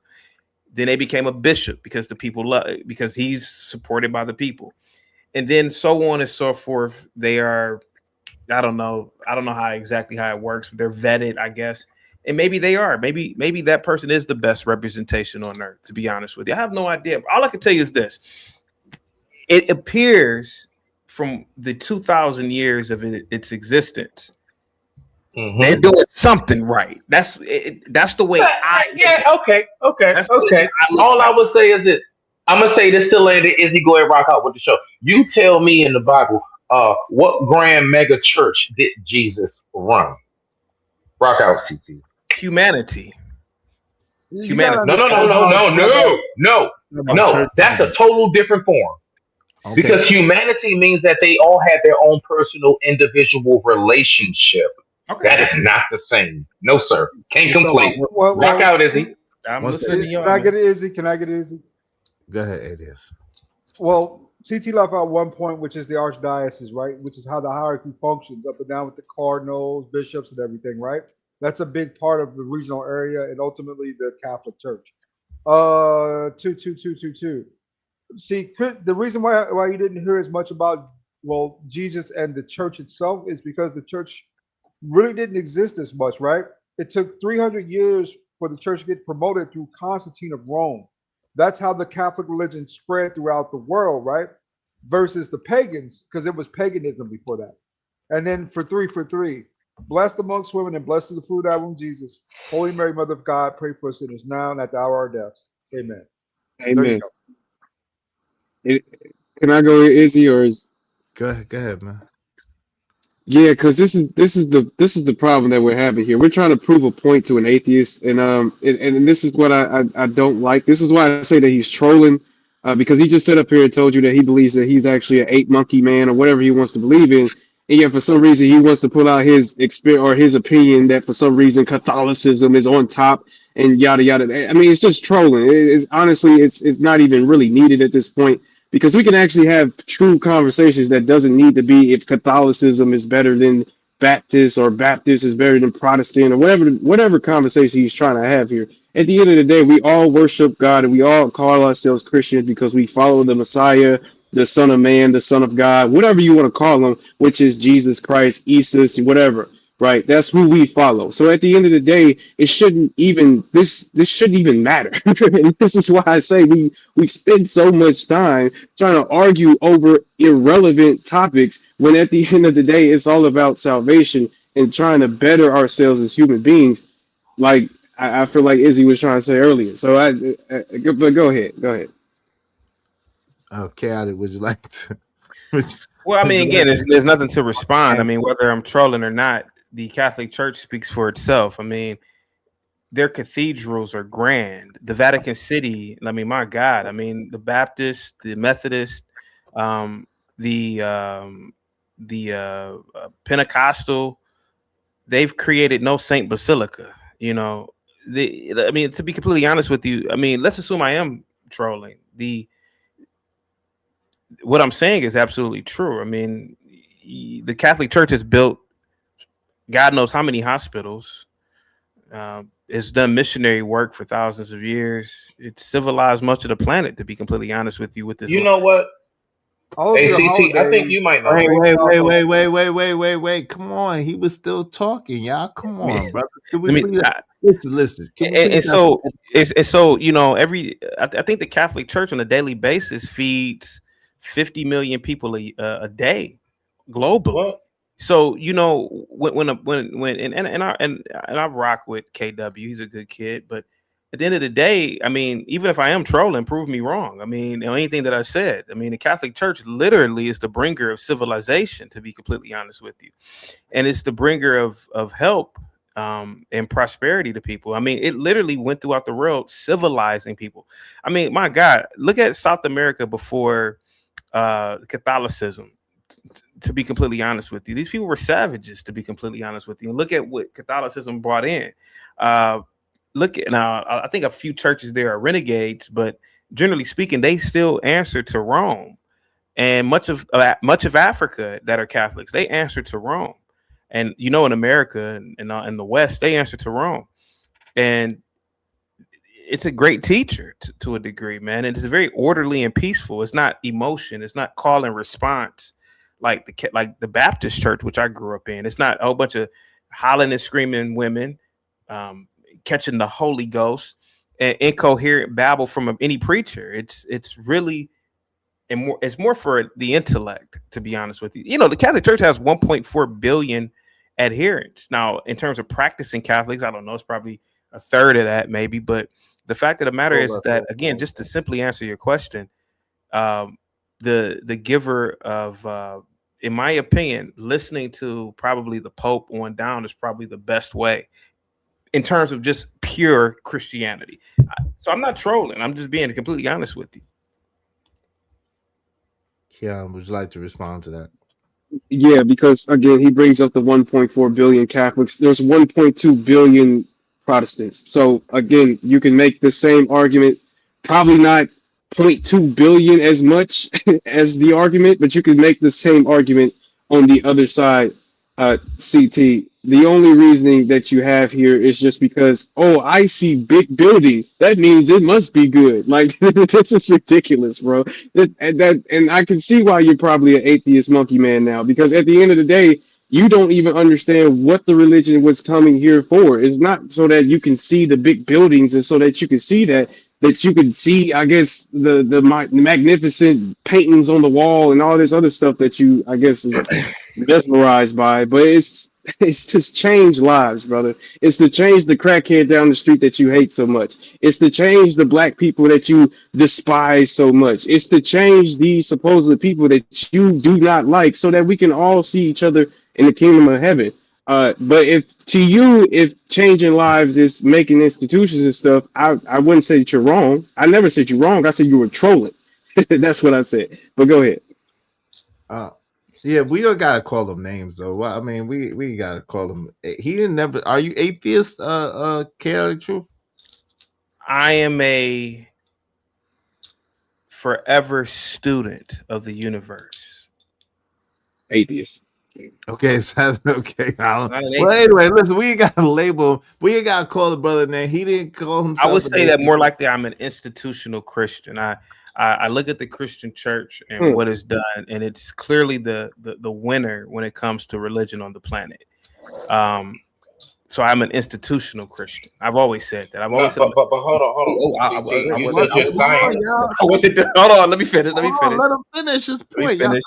Then they became a bishop because the people love, because he's supported by the people, and then so on and so forth. They are, I don't know how exactly how it works, but they're vetted, I guess. And maybe they are. Maybe that person is the best representation on earth, to be honest with you. I have no idea. All I can tell you is this. It appears from the 2,000 years of its existence, they're Mm-hmm. doing something right. That's the way I look at Yeah, it. okay, okay, That's the way okay. I look All at I it. would say is it. I'm gonna say this to lady Izzy. Go ahead, rock out with the show. You tell me in the Bible, what grand mega church did Jesus run? Rock out, CT. Humanity. you got to Humanity. No, no, no, understand no, how it's no, been about. no, no, About no. church. That's a total different form. Okay. Because humanity means that they all had their own personal, individual relationship. Okay. That is not the same. No, sir. Can't Let's talk about conflate. Rock out, Izzy. I'm one listening second. to Can y'all, I man. get it easy? Can I get it easy? Go ahead, Adias. Well, CT left out one point, which is the archdiocese, right? Which is how the hierarchy functions up and down with the cardinals, bishops, and everything, right? That's a big part of the regional area and ultimately the Catholic Church. 22222. See, the reason why you didn't hear as much about Jesus and the church itself is because the church really didn't exist as much, right? It took 300 years for the church to get promoted through Constantine of Rome. That's how the Catholic religion spread throughout the world, right? Versus the pagans, because it was paganism before that. And then for three, blessed amongst women and blessed is the fruit of thy womb, Jesus. Holy Mary, Mother of God, pray for us sinners now and at the hour of our deaths. Amen. There you Amen. go. It, can I go, Izzy, or is Go ahead, man. yeah? Because this is the problem that we're having here. We're trying to prove a point to an atheist, and this is what I don't like. This is why I say that he's trolling, because he just sat up here and told you that he believes that he's actually an eight monkey man or whatever he wants to believe in, and yet for some reason he wants to pull out his experience or his opinion that for some reason Catholicism is on top and yada yada. I mean, it's just trolling. It's honestly, it's not even really needed at this point because we can actually have true conversations that doesn't need to be if Catholicism is better than Baptist or Baptist is better than Protestant or whatever conversation he's trying to have here. At the end of the day, we all worship God and we all call ourselves Christians because we follow the Messiah, the Son of Man, the Son of God, whatever you want to call him, which is Jesus Christ, Jesus, whatever. Right, that's who we follow. So at the end of the day, it shouldn't even this shouldn't even matter. And this is why I say we spend so much time trying to argue over irrelevant topics when at the end of the day it's all about salvation and trying to better ourselves as human beings. Like I feel like Izzy was trying to say earlier. So but go ahead, go ahead. Okay, would you like to? Would you, Well, I would mean, you like again, to there's nothing to respond. I add? mean, whether I'm trolling or not, the Catholic Church speaks for itself. I mean, their cathedrals are grand. The Vatican City, I mean, my God, I mean, the Baptist, the Methodist, um, the Pentecostal, they've created no Saint Basilica. You know, I mean, to be completely honest with you, I mean, let's assume I am trolling. What I'm saying is absolutely true. I mean, the Catholic Church has built God knows how many hospitals. It's done missionary work for thousands of years. It's civilized much of the planet, to be completely honest with you. With this, You know what? All of your ACT, I think holidays you might are know. based off of Wait. Come on. He was still talking, y'all. Come on, brother. Can we I mean, please listen. Can we and please so it's so you know I think the Catholic Church on a daily basis feeds 50 million people a day globally. What? So you know when and I rock with KW. He's a good kid, but at the end of the day, I mean, even if I am trolling, prove me wrong. I mean, anything that I said. I mean, the Catholic Church literally is the bringer of civilization. To be completely honest with you, and it's the bringer of help and prosperity to people. I mean, it literally went throughout the world civilizing people. I mean, my God, look at South America before Catholicism. To be completely honest with you, these people were savages. To be completely honest with you, and look at what Catholicism brought in. Look at now. I think a few churches there are renegades, but generally speaking, they still answer to Rome. And much of Africa that are Catholics, they answer to Rome. And you know, in America and in the West, they answer to Rome. And it's a great teacher to a degree, man. And it's very orderly and peaceful. It's not emotion. It's not call and response like the Baptist church, which I grew up in. It's not a whole bunch of hollering and screaming women, catching the Holy Ghost and incoherent babble from any preacher. It's really and more. It's more for the intellect, to be honest with you. You know, the Catholic Church has 1.4 billion adherents. Now, in terms of practicing Catholics, I don't know. It's probably a third of that, maybe. But the fact of the matter is that, again, just to simply answer your question, the giver of, in my opinion, listening to probably the Pope on down is probably the best way in terms of just pure Christianity. So I'm not trolling. I'm just being completely honest with you. Keon, would you like to respond to that? Yeah, because again, he brings up the 1.4 billion Catholics. There's 1.2 billion Protestants. So again, you can make the same argument, probably not zero point 0.2 billion as much as the argument, but you can make the same argument on the other side, CT. The only reasoning that you have here is just because, oh, I see big building. That means it must be good. Like this is ridiculous, bro. And I can see why you're probably an atheist monkey man now, because at the end of the day, you don't even understand what the religion was coming here for. It's not so that you can see the big buildings and so that you can see that you can see, I guess, the magnificent paintings on the wall and all this other stuff that you, I guess, is mesmerized by. But it's just change lives, brother. It's to change the crackhead down the street that you hate so much. It's to change the black people that you despise so much. It's to change these supposed people that you do not like so that we can all see each other in the kingdom of heaven. But if changing lives is making institutions and stuff, I wouldn't say that you're wrong. I never said you're wrong. I said you were trolling. That's what I said. But go ahead. Yeah, we don't gotta call them names though. Well, I mean, we gotta call them. He didn't never. Are you atheist? Chaotic Truth. I am a forever student of the universe. Atheist. Okay, so, okay. Not an Well, atheist. anyway, listen, we ain't gotta label him. We ain't gotta call the brother name. He didn't call himself. I would say that more likely I'm an institutional Christian. I look at the Christian church and what it's done, and it's clearly the winner when it comes to religion on the planet. So I'm an institutional Christian. I've always said that. I've always said. But hold on. CT, you said you're science. Hold on. Let me finish. Let me finish. Let him finish his point. Y'all,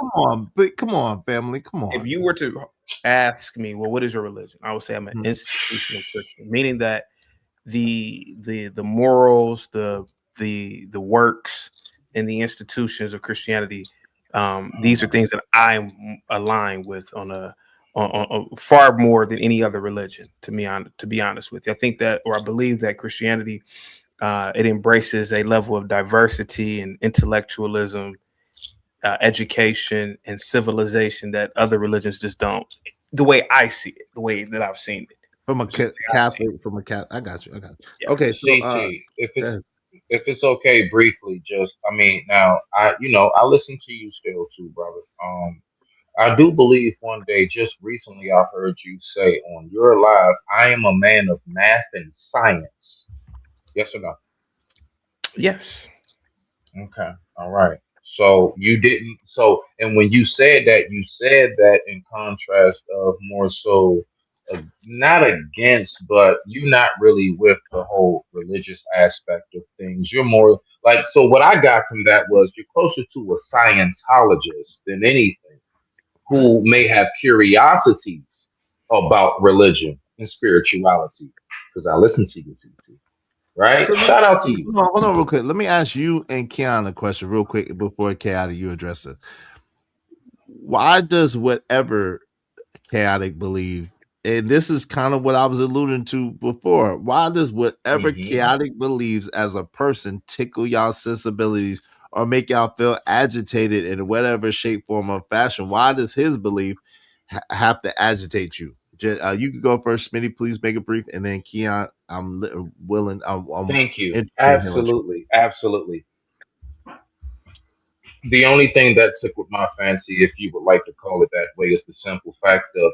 come on, family. Come on. If you were to ask me, well, what is your religion? I would say I'm an institutional Christian, meaning that the morals, the works, and the institutions of Christianity, these are things that I'm aligned with on far more than any other religion. To be honest with you, I think that, or I believe that Christianity it embraces a level of diversity and intellectualism, education, and civilization that other religions just don't. The way I see it, the way that I've seen it, From a just the way I've seen it. Catholic, I got you. I got you. Yeah. Okay, so CT, yes. if it's okay, briefly, just I mean, now I listen to you still too, brother. I do believe one day, just recently, I heard you say on your live, "I am a man of math and science." Yes or no? Yes. Okay. All right. So you didn't. So, and when you said that in contrast of more so, not against, but you're not really with the whole religious aspect of things. You're more like, so what I got from that was you're closer to a Scientologist than anything, Right. who may have curiosities about religion and spirituality. Because I listen to you, CT, So right? Shout out to you. hold on real quick. Let me ask you and Keon a question real quick before Chaotic you address it. Why does whatever Chaotic believe, and this is kind of what I was alluding to before, why does whatever Hmm. Chaotic believes as a person tickle y'all sensibilities or make y'all feel agitated in whatever shape, form, or fashion? Why does his belief have to agitate you? You could go first, Smitty. Please make it brief, and then Keon, willing. I'm Thank you. interested in hearing what you. Absolutely. Absolutely. The only thing that took with my fancy, if you would like to call it that way, is the simple fact of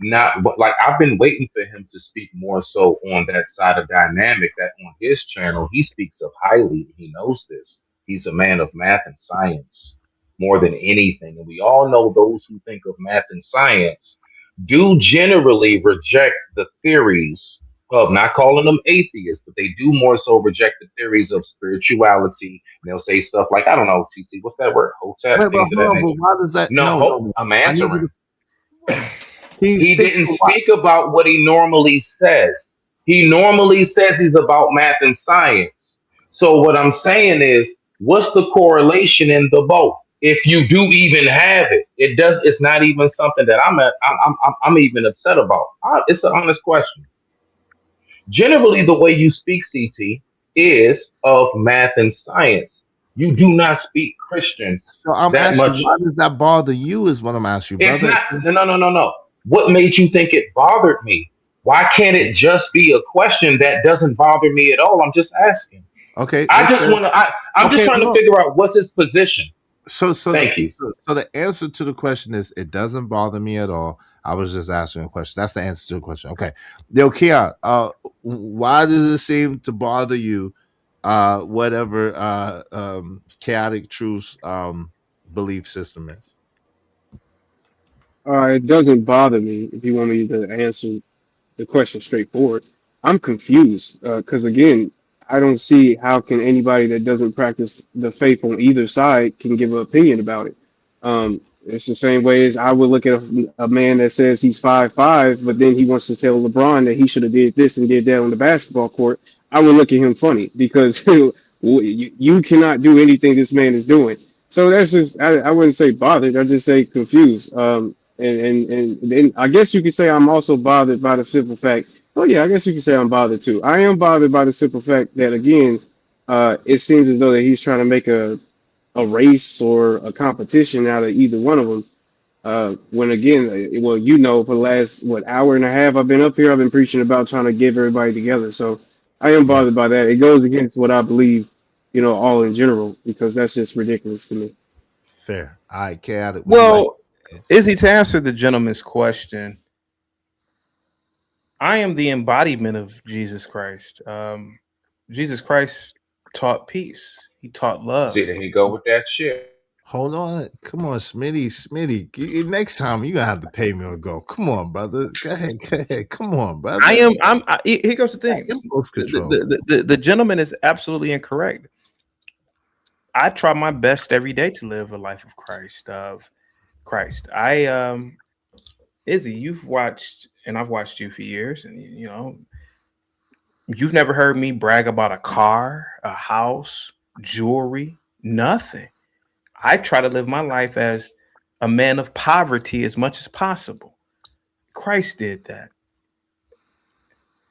not but like I've been waiting for him to speak more so on that side of dynamic that on his channel he speaks of highly. He knows this. He's a man of math and science more than anything. And we all know those who think of math and science do generally reject the theories of, not calling them atheists, but they do more so reject the theories of spirituality. And they'll say stuff like, I don't know, TT, what's that word? Hotep, Wait, but things of hold that on. But nature. why does that? No, No, no, no. I'm I need you answering. to. Can you He stick didn't to what? speak about what he normally says. He normally says he's about math and science. So what I'm saying is, what's the correlation in the both? If you do even have it, it does. It's not even something that I'm even upset about. It's an honest question. Generally, the way you speak, CT, is of math and science. You do not speak Christian So I'm that asking, much. why does that bother you? Is what I'm asking you, It's brother. not. No, no, no, no, no. What made you think it bothered me? Why can't it just be a question that doesn't bother me at all? I'm just asking. Okay, I that's just fair. want to. I'm just Okay, trying to no. figure out what's his position. Thank you. So the answer to the question is it doesn't bother me at all. I was just asking a question. That's the answer to the question. Okay. Yo, Kia, why does it seem to bother you? Whatever chaotic truths belief system is. It doesn't bother me if you want me to answer the question straightforward. I'm confused because again, I don't see how can anybody that doesn't practice the faith on either side can give an opinion about it. It's the same way as I would look at a man that says he's 5'5", but then he wants to tell LeBron that he should have did this and did that on the basketball court. I would look at him funny because you cannot do anything this man is doing. So that's just I wouldn't say bothered. I just say confused. And then I guess you could say I'm also bothered by the simple fact. Oh yeah, I guess you could say I'm bothered too. I am bothered by the simple fact that again, it seems as though that he's trying to make a race or a competition out of either one of them. When again, well, for the last hour and a half I've been up here, I've been preaching about trying to get everybody together. So I am Yes. bothered by that. It goes against what I believe, all in general, because that's just ridiculous to me. Fair. All right, chaotic. Would you like Well, Izzy, to answer the gentleman's question, I am the embodiment of Jesus Christ. Jesus Christ taught peace. He taught See, love. there he go with that shit. hold on? Come on, Smitty. Next time you gonna have to pay me or go. Come on, brother. Go ahead. Go ahead. Come on, brother. Here goes the thing. Impulse The, control. the gentleman is absolutely incorrect. I try my best every day to live a life of Christ. Izzy, you've watched, and I've watched you for years, and you've never heard me brag about a car, a house, jewelry, nothing. I try to live my life as a man of poverty as much as possible. Christ did that.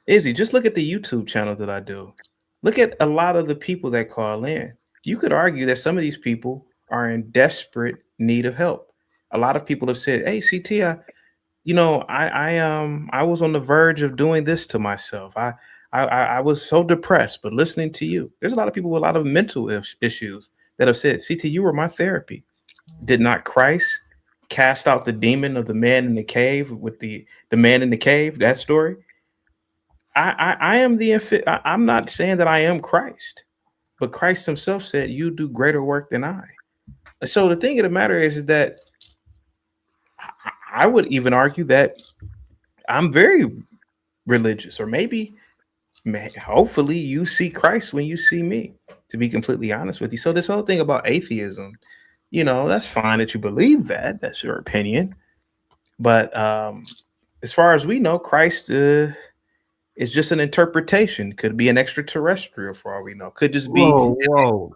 Izzy, just look at the YouTube channel that I do. Look at a lot of the people that call in. You could argue that some of these people are in desperate need of help. A lot of people have said, "Hey, CT, I was on the verge of doing this to myself. I was so depressed, but listening to you, there's a lot of people with a lot of mental issues that have said, CT, you were my therapy. Did not Christ cast out the demon of the man in the cave with the man in the cave? That story. I am I'm not saying that I am Christ, but Christ himself said, you do greater work than I. So the thing of the matter is that I would even argue that I'm very religious, or maybe hopefully you see Christ when you see me, to be completely honest with you. So this whole thing about atheism, that's fine that you believe that. That's your opinion. But as far as we know, Christ is just an interpretation. Could be an extraterrestrial for all we know. Could just be. Whoa.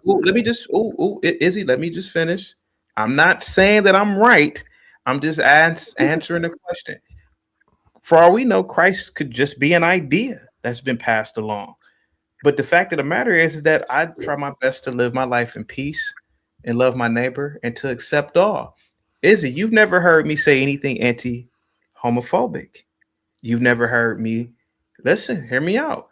Izzy, let me just finish. I'm not saying that I'm right. I'm just answering the question. For all we know, Christ could just be an idea that's been passed along. But the fact of the matter is that I try my best to live my life in peace and love my neighbor and to accept all. Izzy, you've never heard me say anything anti-homophobic. You've never heard me. Listen, hear me out.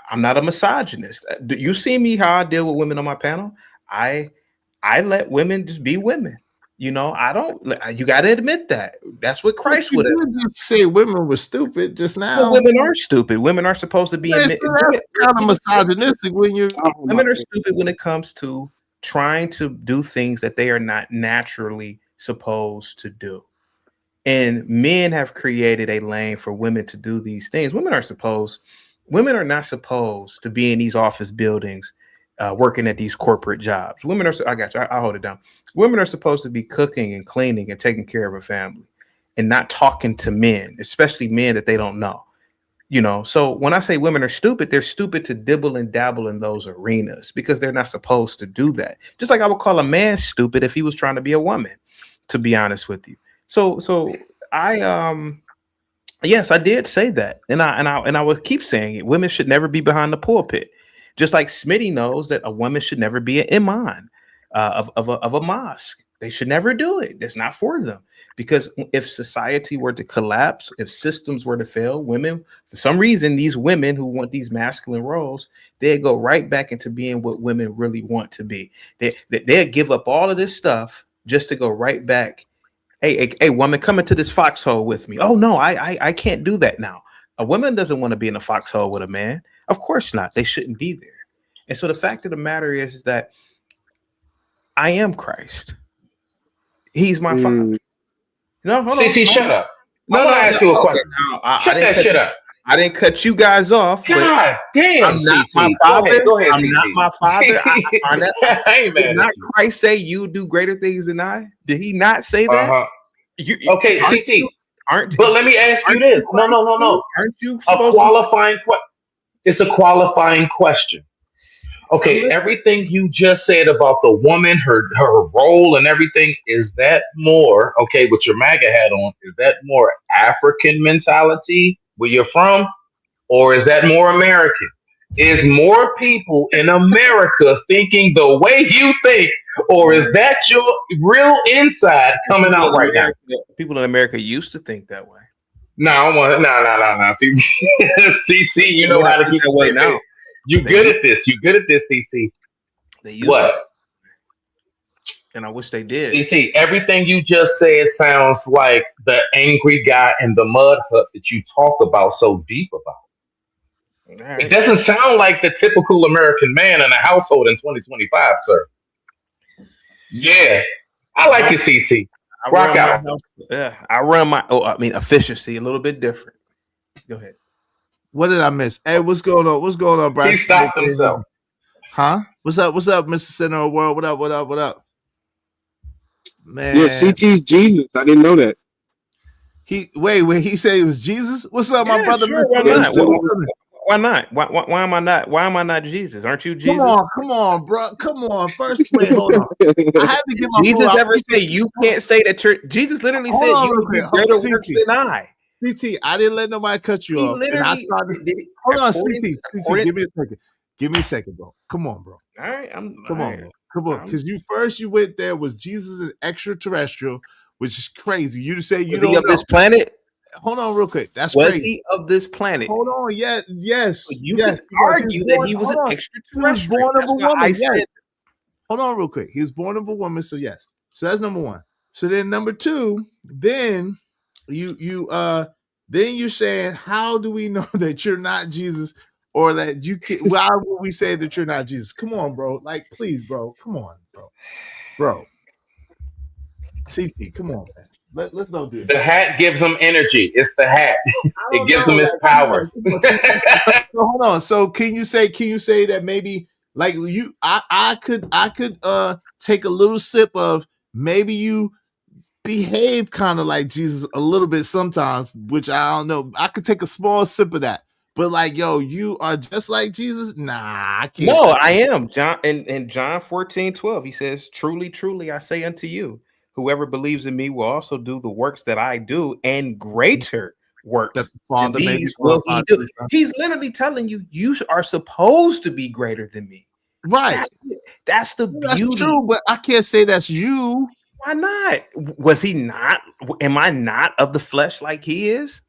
I'm not a misogynist. You see me how I deal with women on my panel. I let women just be women. I don't. You got to admit that. That's what Christ would have. Just say women were stupid just now. Well, women are stupid. Women are supposed to be. That's kind of misogynistic when you. Women are stupid when it comes to trying to do things that they are not naturally supposed to do. And men have created a lane for women to do these things. Women are not supposed to be in these office buildings, working at these corporate jobs. I got you. I'll hold it down. Women are supposed to be cooking and cleaning and taking care of a family and not talking to men, especially men that they don't know. So when I say women are stupid, they're stupid to dibble and dabble in those arenas because they're not supposed to do that. Just like I would call a man stupid if he was trying to be a woman, to be honest with you. So I yes, I did say that, and I will keep saying it. Women should never be behind the pulpit, just like Smitty knows that a woman should never be an imam of a mosque. They should never do it. It's not for them, because if society were to collapse, if systems were to fail, women, for some reason, these women who want these masculine roles, they go right back into being what women really want to be. They'd give up all of this stuff just to go right back. Hey, woman, come into this foxhole with me. Oh no, I can't do that now. A woman doesn't want to be in a foxhole with a man. Of course not. They shouldn't be there. And so the fact of the matter is that I am Christ. He's my father. No, hold on. Shut up. I'm gonna ask you a question. Shut that shit up. I didn't cut you guys off. God damn, I'm not my father. Go ahead, I'm not my father. Did not Christ say you do greater things than I? Did he not say that? Okay, CT. But let me ask you this. No. Aren't you It's a qualifying question. Okay, everything you just said about the woman, her role and everything, is that more, okay, with your MAGA hat on, is that more African mentality where you're from? Or is that more American? Is more people in America thinking the way you think, or is that your real inside coming out right now? People in America used to think that way. No. CT, you know how to keep it away now. You good at this. CT. They used to. And I wish they did. CT, everything you just said sounds like the angry guy in the mud hut that you talk about so deep about. Right. It doesn't sound like the typical American man in a household in 2025, sir. Yeah. I like it, CT. Rock out. I run my efficiency a little bit different. Go ahead. What did I miss? Hey, what's going on, Bryce? He stopped himself. Huh? What's up, Mr. Center of the World? What up? Man. Yeah, CT's Jesus. I didn't know that. He said he was Jesus? What's up, my brother? Sure, why not? Why am I not Jesus? Aren't you Jesus? Come on, bro. Come on. First, wait, hold on. I had to give my Jesus ever say you can't say that Jesus literally said you do greater works than I. CT, I didn't let nobody cut you He off, and I literally tried to. did it Hold on, according, CT, give me a second. Give me a second, bro. Come on, bro. all right, Come on, bro. Come on, because you went there. Was Jesus an extraterrestrial, which is crazy. You say you was he don't of know. this planet? Hold on, real quick. That's Was crazy. he of this planet? Hold on. Yes, yes, You yes. could He was. He was argue that born. he was Hold an on. He was extraterrestrial. born of That's a why I woman. Yes. said Hold on, real quick. He was born of a woman. So yes. So that's number one. So then number two. Then then you're saying, how do we know that you're not Jesus, or that you can? Why would we say that you're not Jesus? Come on, bro. Like, please, bro. Come on, bro. CT, come on, man. Let's not do The that. hat gives him energy. It's the hat. I It don't gives know. him his Like, powers. come on. So hold on. So can you say that maybe like I could take a little sip of maybe you behave kind of like Jesus a little bit sometimes, which I don't know. I could take a small sip of that. But like, yo, you are just like Jesus? Nah, I can't. no, I am. John in John 14:12, he says, Truly, truly, I say unto you, whoever believes in me will also do the works that I do, and greater That works the than Father may be these will he glorified through do. the Son. He's literally telling you, you are supposed to be greater than me. Right. That's the That's beauty. true, but I can't say that's you. Why not? Was he not? Am I not of the flesh like he is?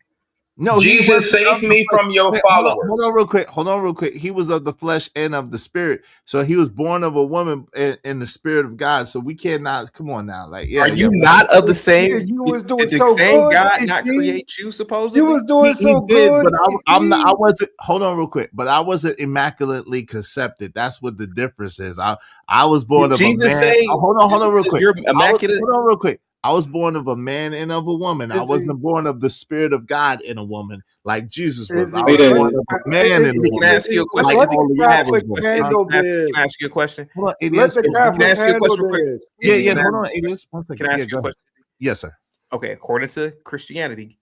No, he Jesus, wasn't save of the me flesh. from your Wait, hold followers. on real quick. Hold on real quick. He was of the flesh and of the spirit. So he was born of a woman in the spirit of God. So we cannot, come on now. Like, Are yeah. you not of the Yeah, same? you was doing Did the so same good, God not CT. create you You supposedly? was doing He so did, good, but I CT. wasn't, hold on real quick, but I wasn't immaculately concepted. That's what the difference is. I was born Did of a Jesus man. say Hold on real quick. you're immaculate? Hold on real quick. I was born of a man and of a woman. I Izzy, wasn't born of the spirit of God in a woman like Jesus was. I Izzy, was let born Yeah. the of a man in a Izzy, Izzy, can I woman ask you Izzy, a like question? let the Izzy, Holy can I God ask you was Catholic a born. question? Izzy, handle can I this. ask you a question? Hold on, Let Idiot. the Can I Catholic ask you a handle question real quick? this. Yeah, Izzy, yeah. can I Please. Hold on, Idiot. 1 second. can I Yeah, ask you go a ahead. question? Yes, sir. Okay, according to Christianity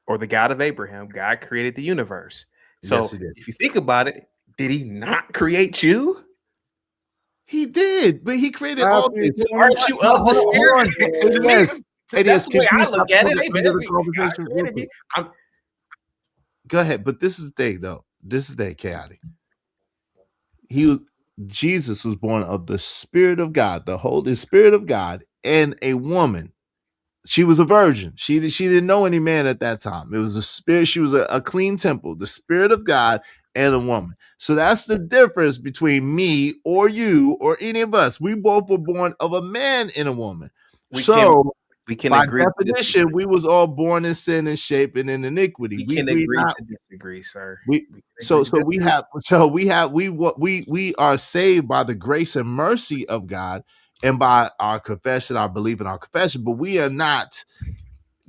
or the God of Abraham, God created the universe. Yes, So he did. if you think about it, did he not create you? He did, but he created all Matthew things. 20. Aren't you of the Hold spirit? on. To me, ADS. that's ADS, the can way you I stop look at for it. the Hey end of man, the God conversation real created me. quick? Go ahead, but this is the thing, though. This is the chaotic. Jesus was born of the Spirit of God, the Holy Spirit of God, and a woman. She was a virgin. She didn't know any man at that time. It was a spirit. She was a clean temple, the Spirit of God and a woman. So that's the difference between me or you or any of us. We both were born of a man and a woman. We can So we can by agree to definition, disagree. we was all born in sin and shape and in iniquity. We We can we agree not to disagree, sir. we We can so agree to so we disagree. have so we have we are saved by the grace and mercy of God and by our confession, our belief in our confession, but we are not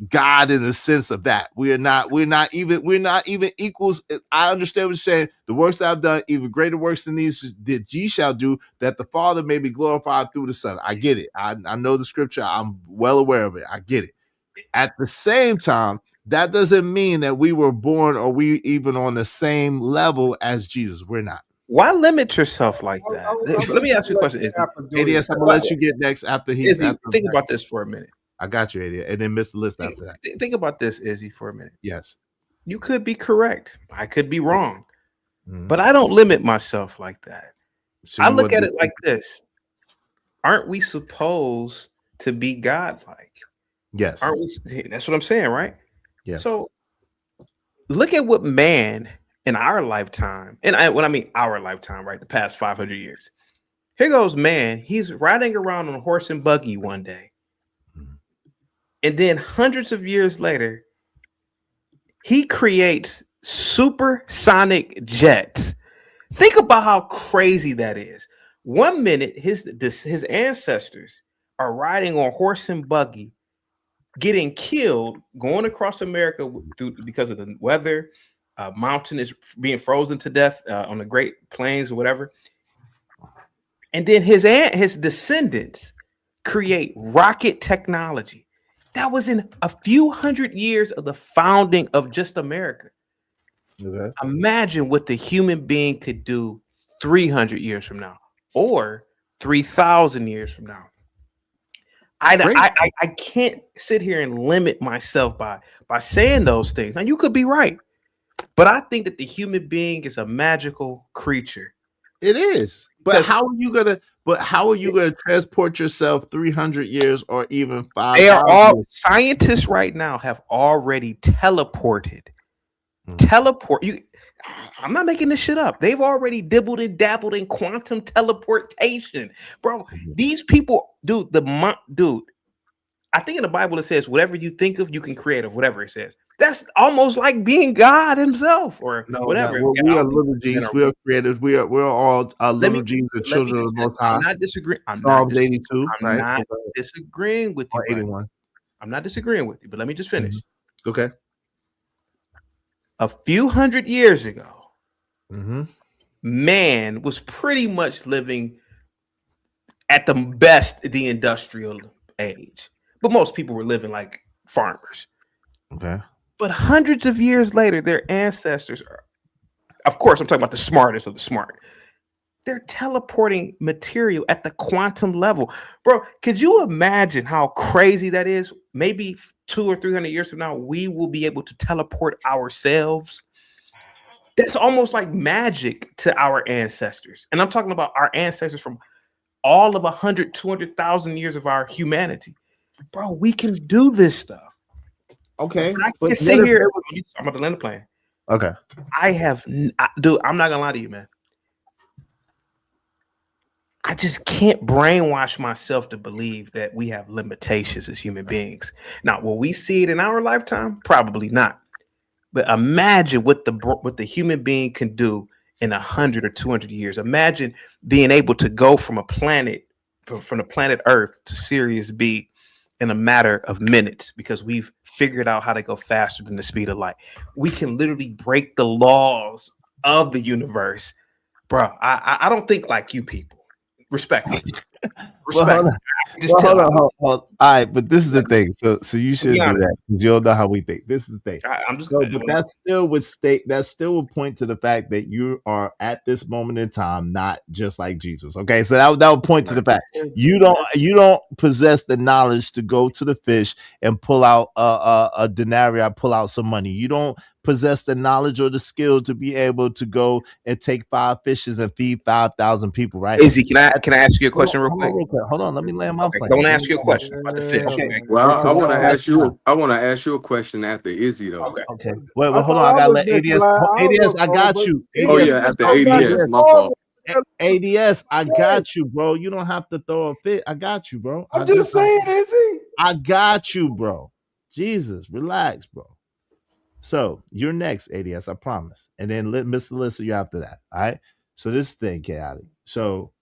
God in the sense of that. We're not even equals. I understand what you're saying. The works that I've done, even greater works than these that ye shall do, that the Father may be glorified through the Son. I get it. I know the scripture. I'm well aware of it. I get it. At the same time, that doesn't mean that we were born or we even on the same level as Jesus. We're not. Why limit yourself like I that? want Let me you ask you to a let question, the Izzy. Kappa do ADS, I'm this. gonna let you get next Izzy, think about this for a minute. I got you, ADS, and then miss the list after that. Think about this, Izzy, for a minute. Yes. You could be correct. I could be wrong. Mhm. But I don't limit myself like that. So I you look want at to it like this. Aren't we supposed to be godlike? yes. Aren't we? That's what I'm saying, right? Yes. So look at what man in our lifetime, and when I mean our lifetime, right? The past 500 years. Here goes man. He's riding around on a horse and buggy one day. Mhm. And then hundreds of years later, he creates supersonic jets. Think about how crazy that is. 1 minute, his ancestors are riding on horse and buggy, getting killed, going across America because of the weather. Mountain is being frozen to death on the Great Plains or whatever. And then his descendants create rocket technology. That was in a few hundred years of the founding of just America. Okay. Imagine what the human being could do 300 years from now or 3,000 years from now. I can't sit here and limit myself by saying those things. Now you could be right, but I think that the human being is a magical creature. It is. But how are you gonna transport yourself 300 years or even 5,000 years? Scientists right now have already teleported. I'm not making this shit up. They've already dibbled and dabbled in quantum teleportation, bro. These people, dude. I think in the Bible it says, "Whatever you think of, you can create." Of whatever it says. That's almost like being God Himself, or whatever. No, we are little G's. We are creators. We're all little G's and children of the Most High. I'm not disagreeing. Psalms 82. I'm not disagreeing with you. 81. I'm not disagreeing with you, but let me just finish. Okay. A few hundred years ago, man was pretty much living at the best the industrial age, but most people were living like farmers. Okay. But hundreds of years later, their ancestors are, of course, I'm talking about the smartest of the smart. They're teleporting material at the quantum level. Bro, could you imagine how crazy that is? Maybe 200 or 300 years from now, we will be able to teleport ourselves. That's almost like magic to our ancestors. And I'm talking about our ancestors from all of 100, 200,000 years of our humanity. Bro, we can do this stuff. Okay. But I can sit here. I'm about to land the plane. Okay. Dude, I'm not going to lie to you, man. I just can't brainwash myself to believe that we have limitations as human beings. Now, will we see it in our lifetime? Probably not. But imagine what the human being can do in 100 or 200 years. Imagine being able to go from a planet, from the planet Earth to Sirius B in a matter of minutes, because we've figured out how to go faster than the speed of light. We can literally break the laws of the universe. Bro, I don't think like you people. Respect. Hold on. All right, but this is the thing. So you shouldn't do that because you don't know how we think. This is the thing. But that still would point to the fact that you are at this moment in time not just like Jesus. Okay, so that would point to the fact you don't possess the knowledge to go to the fish and pull out a denarii, pull out some money. You don't possess the knowledge or the skill to be able to go and take 5 fishes and feed 5,000 people, right? Izzy, can I ask you a question real quick? Hold on, let me land my plane. Don't ask you a question about the fish. Okay. Well, I want to ask you a question after Izzy though. Okay. Well, hold on. I gotta let ADS. I got you. Oh yeah, after ADS, my fault. ADS, I got you, bro. You don't have to throw a fit. I got you, bro. I'm just saying, Izzy. I got you, bro. Jesus, relax, bro. So you're next, ADS, I promise. And then let Mr. Lissa you after that. All right. So this thing, Chaotic. So,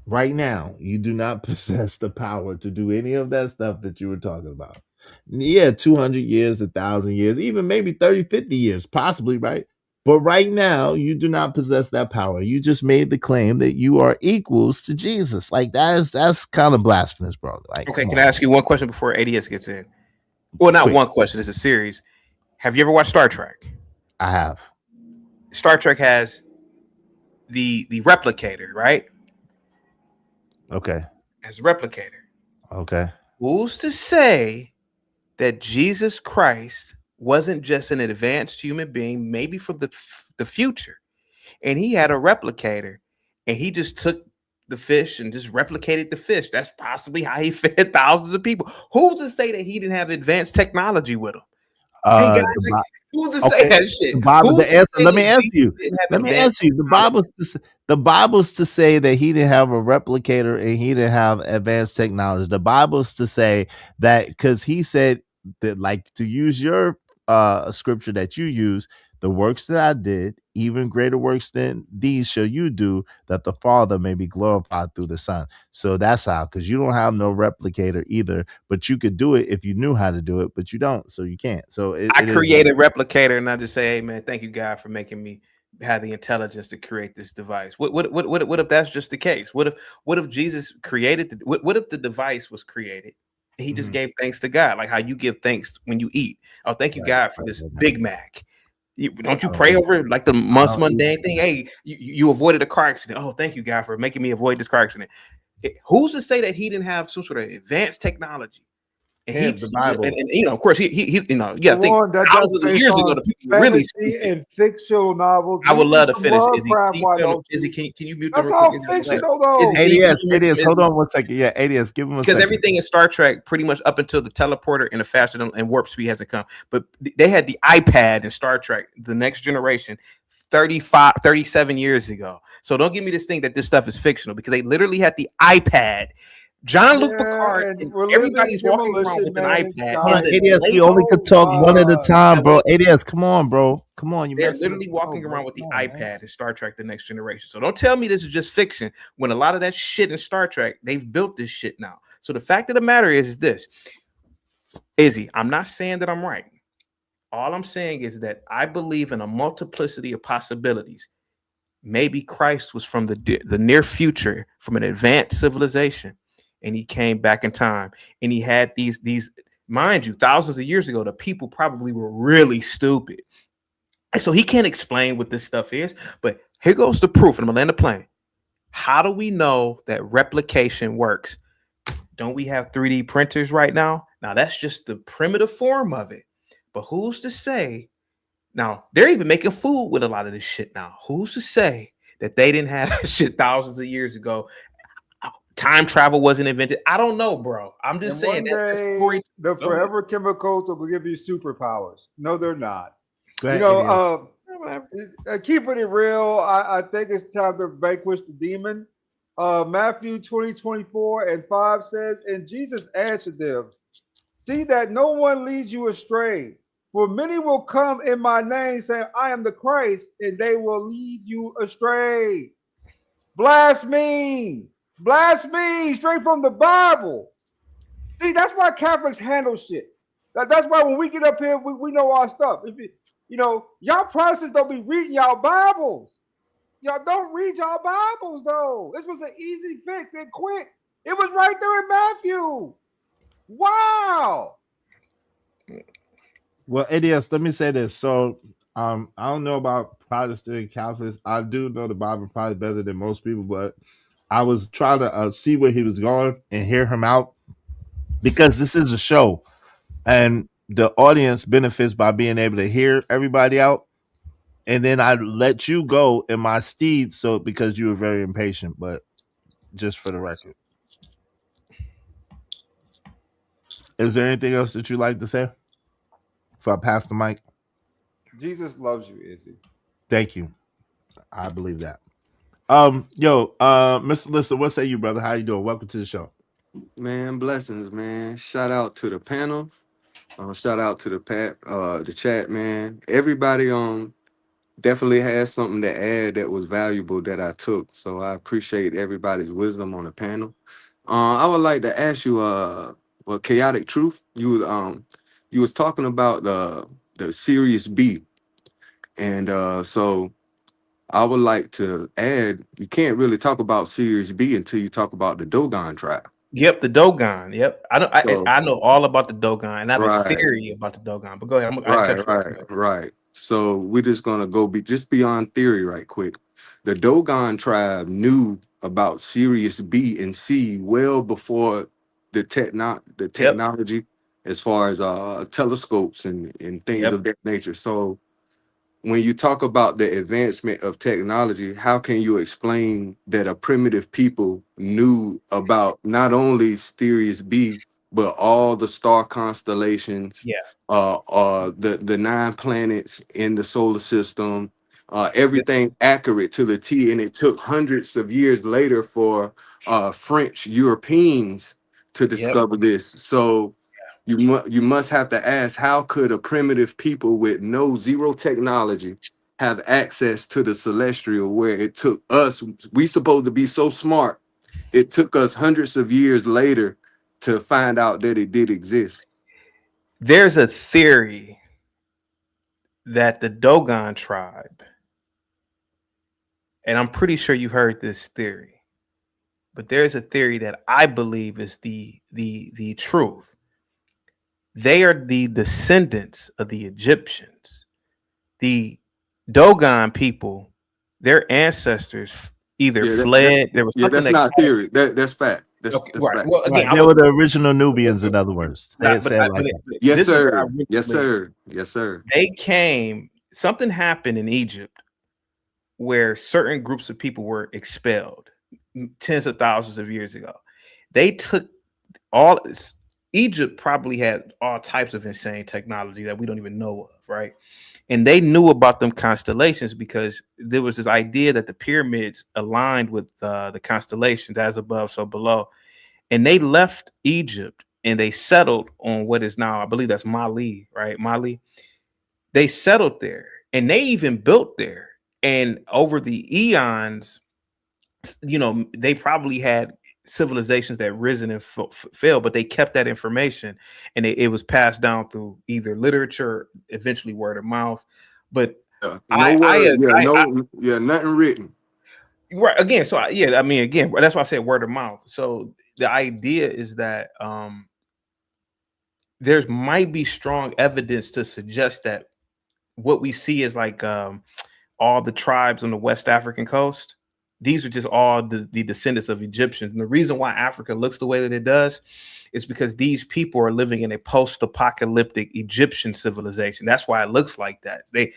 right now, you do not possess the power to do any of that stuff that you were talking about. Yeah, 200 years, 1,000 years, even maybe 30, 50 years, possibly, right? But right now, you do not possess that power. You just made the claim that you are equals to Jesus. Like that's kind of blasphemous, bro. Like, okay, can I ask you one question before ADS gets in? Well, not one question. It's a series. Have you ever watched Star Trek? I have. Star Trek has the replicator, right? Okay. As a replicator. Okay. Who's to say that Jesus Christ wasn't just an advanced human being, maybe from the future, and he had a replicator, and he just took the fish and just replicated the fish? That's possibly how he fed thousands of people. Who's to say that he didn't have advanced technology with him? Hey guys, who's to say that shit? Let me answer you. The Bible's to say that he didn't have a replicator and he didn't have advanced technology. The Bible's to say that because he said that, like, to use your scripture that you use, the works that I did, even greater works than these shall you do, that the Father may be glorified through the Son. So that's how, because you don't have no replicator either, but you could do it if you knew how to do it, but you don't, so you can't. So I create a replicator and I just say, hey man, thank you God for making me have the intelligence to create this device. What if that's just the case? What if Jesus created what if the device was created? He just gave thanks to God, like how you give thanks when you eat. Oh, thank you God for this Big Mac. Don't you pray over like the most mundane thing? Hey, you avoided a car accident. Oh, thank you God for making me avoid this car accident. Who's to say that he didn't have some sort of advanced technology? And Have the Bible. and you know, of course, he you know, you got to think Ron, that does thousands of based years ago, on the people were really fantasy stupid. and fictional novels. I would Read love to some finish. Izzy, Lovecraft, why don't Izzy, you? can you mute them That's real quick? all Izzy, I'm fictional Izzy, though. can you ADS, mute ADS, hold Izzy? on 1 second. Yeah, ADS, give him a Because second. everything in Star Trek, pretty much up until the teleporter and the faster than and warp speed hasn't come. But they had the iPad in Star Trek, The Next Generation, 37 years ago. So don't give me this thing that this stuff is fictional, because they literally had the iPad. Jean-Luc Yeah, Picard and and we're living everybody's walking around Demolition with an Man in iPad Hold in on, Sky. the ADS, we late. only could talk one at a Oh time, God. bro. ADS, come on, bro. Come on, you They're messing with literally the flow, walking bro. around with the Come on, man. iPad in Star Trek: The Next Generation. So don't tell me this is just fiction when a lot of that shit in Star Trek, they've built this shit now. So the fact of the matter is this, Izzy, I'm not saying that I'm right. All I'm saying is that I believe in a multiplicity of possibilities. Maybe Christ was from the near future, from an advanced civilization, and he came back in time, and he had these, mind you, thousands of years ago, the people probably were really stupid. And so he can't explain what this stuff is, but here goes the proof, and I'm gonna land the plane. How do we know that replication works? Don't we have 3D printers right now? Now that's just the primitive form of it. But who's to say? Now they're even making food with a lot of this shit now. Who's to say that they didn't have that shit thousands of years ago? Time travel wasn't invented. I don't know, bro. I'm just And saying one that day story. the Go ahead. forever chemicals will give you superpowers. No, they're not. Go You ahead, know, ADS. keeping it real, I think it's time to vanquish the demon. Matthew 20:24 and 5 says, and Jesus answered them, see that no one leads you astray. For many will come in my name saying, I am the Christ, and they will lead you astray. Blaspheme, blaspheme, straight from the Bible. See, that's why Catholics handle shit. That's why when we get up here, we know our stuff. If y'all Protestants don't be reading y'all Bibles. Y'all don't read y'all Bibles though. This was an easy fix and quick. It was right there in Matthew. Wow. Well, ADS, let me say this. So, I don't know about Protestant Catholics. I do know the Bible probably better than most people, but I was trying to see where he was going and hear him out, because this is a show, and the audience benefits by being able to hear everybody out. And then I let you go in my steed, so because you were very impatient, but just for the record. Is there anything else that you'd like to say before I pass the mic? Jesus loves you, Izzy. Thank you. I believe that. Mr. Lissa, what say you, brother? How you doing? Welcome to the show. Man, blessings, man. Shout out to the panel. Shout out to the chat, man. Everybody definitely has something to add that was valuable that I took. So I appreciate everybody's wisdom on the panel. I would like to ask you, chaotic truth. You was talking about the Series B, and so I would like to add, you can't really talk about Series B until you talk about the Dogon tribe. Yep, the Dogon. Yep, I know. So I know all about the Dogon, and I have a right. theory about the Dogon. But go ahead. I cut Right, you right, off. right. So we're just gonna go just beyond theory right quick. The Dogon tribe knew about Sirius B and C well before the Yep. technology as far as telescopes and things Yep. of that nature. So when you talk about the advancement of technology, how can you explain that a primitive people knew about not only Sirius B, but all the star constellations, Yeah. the 9 planets in the solar system, Yep. everything accurate to the T, and it took hundreds of years later for French Europeans to Yep. discover this. So you must have to ask, how could a primitive people with no zero technology have access to the celestial, where it took us, we supposed to be so smart, it took us hundreds of years later to find out that it did exist. There's a theory that the Dogon tribe, and I'm pretty sure you heard this theory, but there's a theory that I believe is the truth. They are the descendants of the Egyptians. The Dogon people, their ancestors either Yeah, that's fled. There was something that's that not theory. That's fact. okay, That's right. fact. Well, again, Right. I They was were the original Nubians, in other words. Say not, it, say it like but that. Yes, this is where I sir. really Yes, believe sir. Yes, sir. they came. Something happened in Egypt where certain groups of people were expelled tens of thousands of years ago. They took all Egypt probably had all types of insane technology that we don't even know of, right? And they knew about them constellations because there was this idea that the pyramids aligned with the constellations, as above, so below. And they left Egypt and they settled on what is now, I believe that's Mali, right? Mali. They settled there and they even built there. And over the eons, they probably had civilizations that risen and fell, but they kept that information and it was passed down through either literature, eventually word of mouth. But No word. Yeah, nothing written. right again. So yeah, I mean, again, that's why I said word of mouth. So the idea is that there's might be strong evidence to suggest that what we see is like all the tribes on the West African coast. These are just all the descendants of Egyptians. And the reason why Africa looks the way that it does is because these people are living in a post-apocalyptic Egyptian civilization. That's why it looks like that. They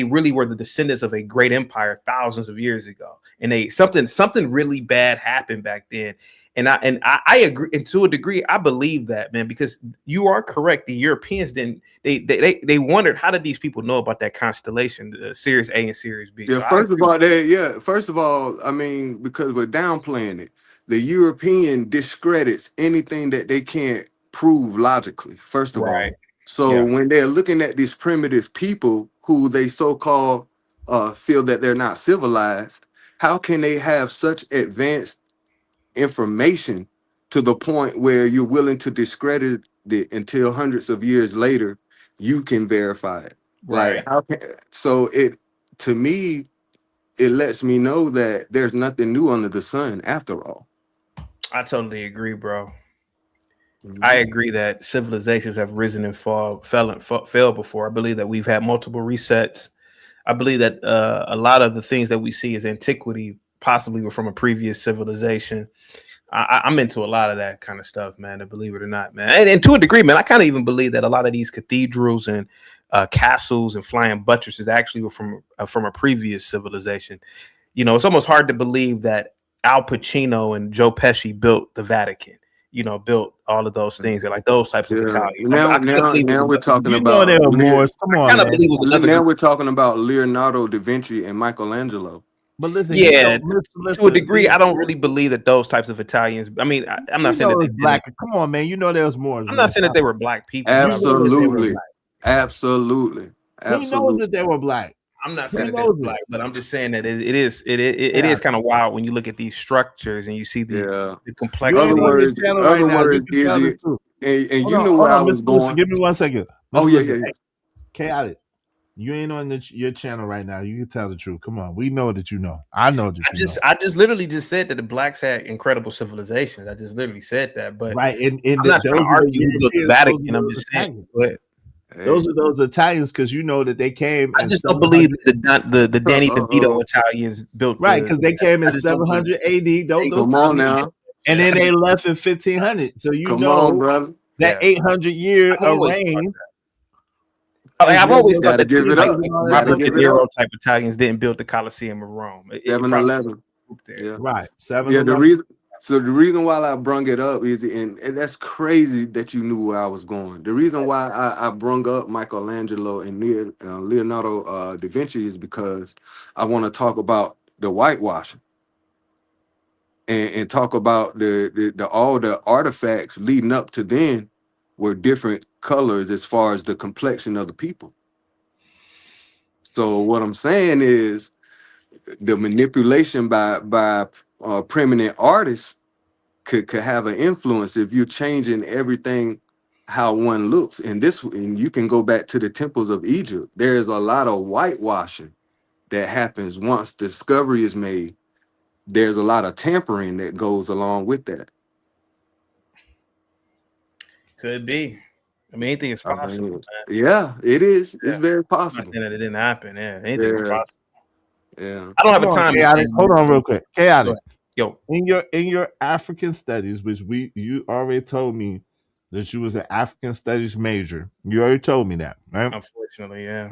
really were the descendants of a great empire thousands of years ago. And something really bad happened back then. And I agree, and to a degree, I believe that, man, because you are correct. The Europeans didn't. They wondered, how did these people know about that constellation, Sirius A and Sirius B? Yeah, So I first of all, I mean, because we're downplaying it, the European discredits anything that they can't prove logically, first of all. right, So yeah, when they're looking at these primitive people who they so-called feel that they're not civilized, how can they have such advanced information to the point where you're willing to discredit it until hundreds of years later you can verify it? Like right. how can so it to me it lets me know that there's nothing new under the sun after all. I totally agree, bro. I Mhm. agree that civilizations have risen and fell before. I believe that we've had multiple resets. I believe that a lot of the things that we see as antiquity possibly were from a previous civilization. I'm into a lot of that kind of stuff, man. And believe it or not, man, and to a degree, man, I kind of even believe that a lot of these cathedrals and castles and flying buttresses actually were from a previous civilization. It's almost hard to believe that Al Pacino and Joe Pesci built the Vatican. Built all of those things, and like those types of Yeah. Italians. I kind of believe it was Now we're another group. talking You know they about were Moors. Come I on, kind of man. believe it was another now group. we're talking about Leonardo da Vinci and Michelangelo. But listen, Yeah, to a listen. degree, See, I don't really believe that those types of Italians. I mean, I'm not you saying know that they it's didn't. black. Come on, man. You know there was Moors, I'm not man. saying that Stop they it. were black people, You but I'm know that they were Absolutely. black. Absolutely. He knows Absolutely. that they were black. I'm not saying He that they were knows it. black. But I'm just saying that it Yeah. is kind of wild when you look at these structures and you see Yeah. the You Other ain't complexity. on your words, channel right now. You can is tell the it truth. and you knew where Hold I on, was Mr. Listen. going. Give me 1 second. Oh Mr. yeah, Listen. yeah, Hey, chaotic. You ain't on your channel right now. You can tell the truth. Come on. We know that you know. I know that you know. I just literally just said that the blacks had incredible civilizations. I just literally said that, but Right. And I'm not those trying to are the argue who built the Europeans. Those Vatican. are I'm those just saying, Italians. but Hey. Those are those Italians because you know that they came I in just don't 700. believe that the Danny DeVito Uh-oh. Italians built Right, because they came I in just don't believe 700 AD. Those Come on now. and yeah, then they left in 1500. So you Come on, know brother. that yeah. 800-year I've always thought reign like, is I've what always built thought Gotta the that give these it like pyramids up. and all that Gotta stuff. Robert De give it Niro up. type Italians didn't build the Colosseum of Rome. It Seven probably was 11. a group there. Yeah. Right. Yeah, 711. the reason why I brung it up is, and that's crazy that you knew where I was going. The reason why I brung up Michelangelo and Leonardo da Vinci is because I want to talk about the whitewashing and talk about the all the artifacts leading up to then were different colors as far as the complexion of the people. So what I'm saying is the manipulation by prominent artists could have an influence if you're changing everything how one looks. And you can go back to the temples of Egypt. There's a lot of whitewashing that happens once discovery is made. There's a lot of tampering that goes along with that. Could be. I mean, anything is I possible, mean, man. yeah, it is. Yeah. It's very I'm not possible. saying that it didn't happen. Yeah, anything is Yeah, possible. Yeah. I don't have Hold a on, time chaotic. machine. Hold on, real quick. Go Chaotic. ahead. Yo, In your African studies, which you already told me that you was an African studies major. You already told me that, right? unfortunately, yeah,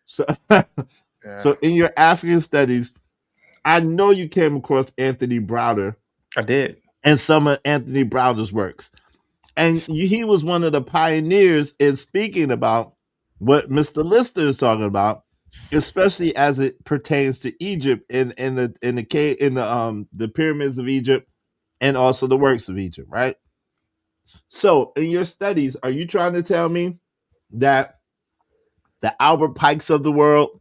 So, yeah, so in your African studies, I know you came across Anthony Browder I did. and some of Anthony Browder's works. And he was one of the pioneers in speaking about what Mr. Lister is talking about, especially as it pertains to Egypt in the pyramids of Egypt and also the works of Egypt, right? So, in your studies, are you trying to tell me that the Albert Pikes of the world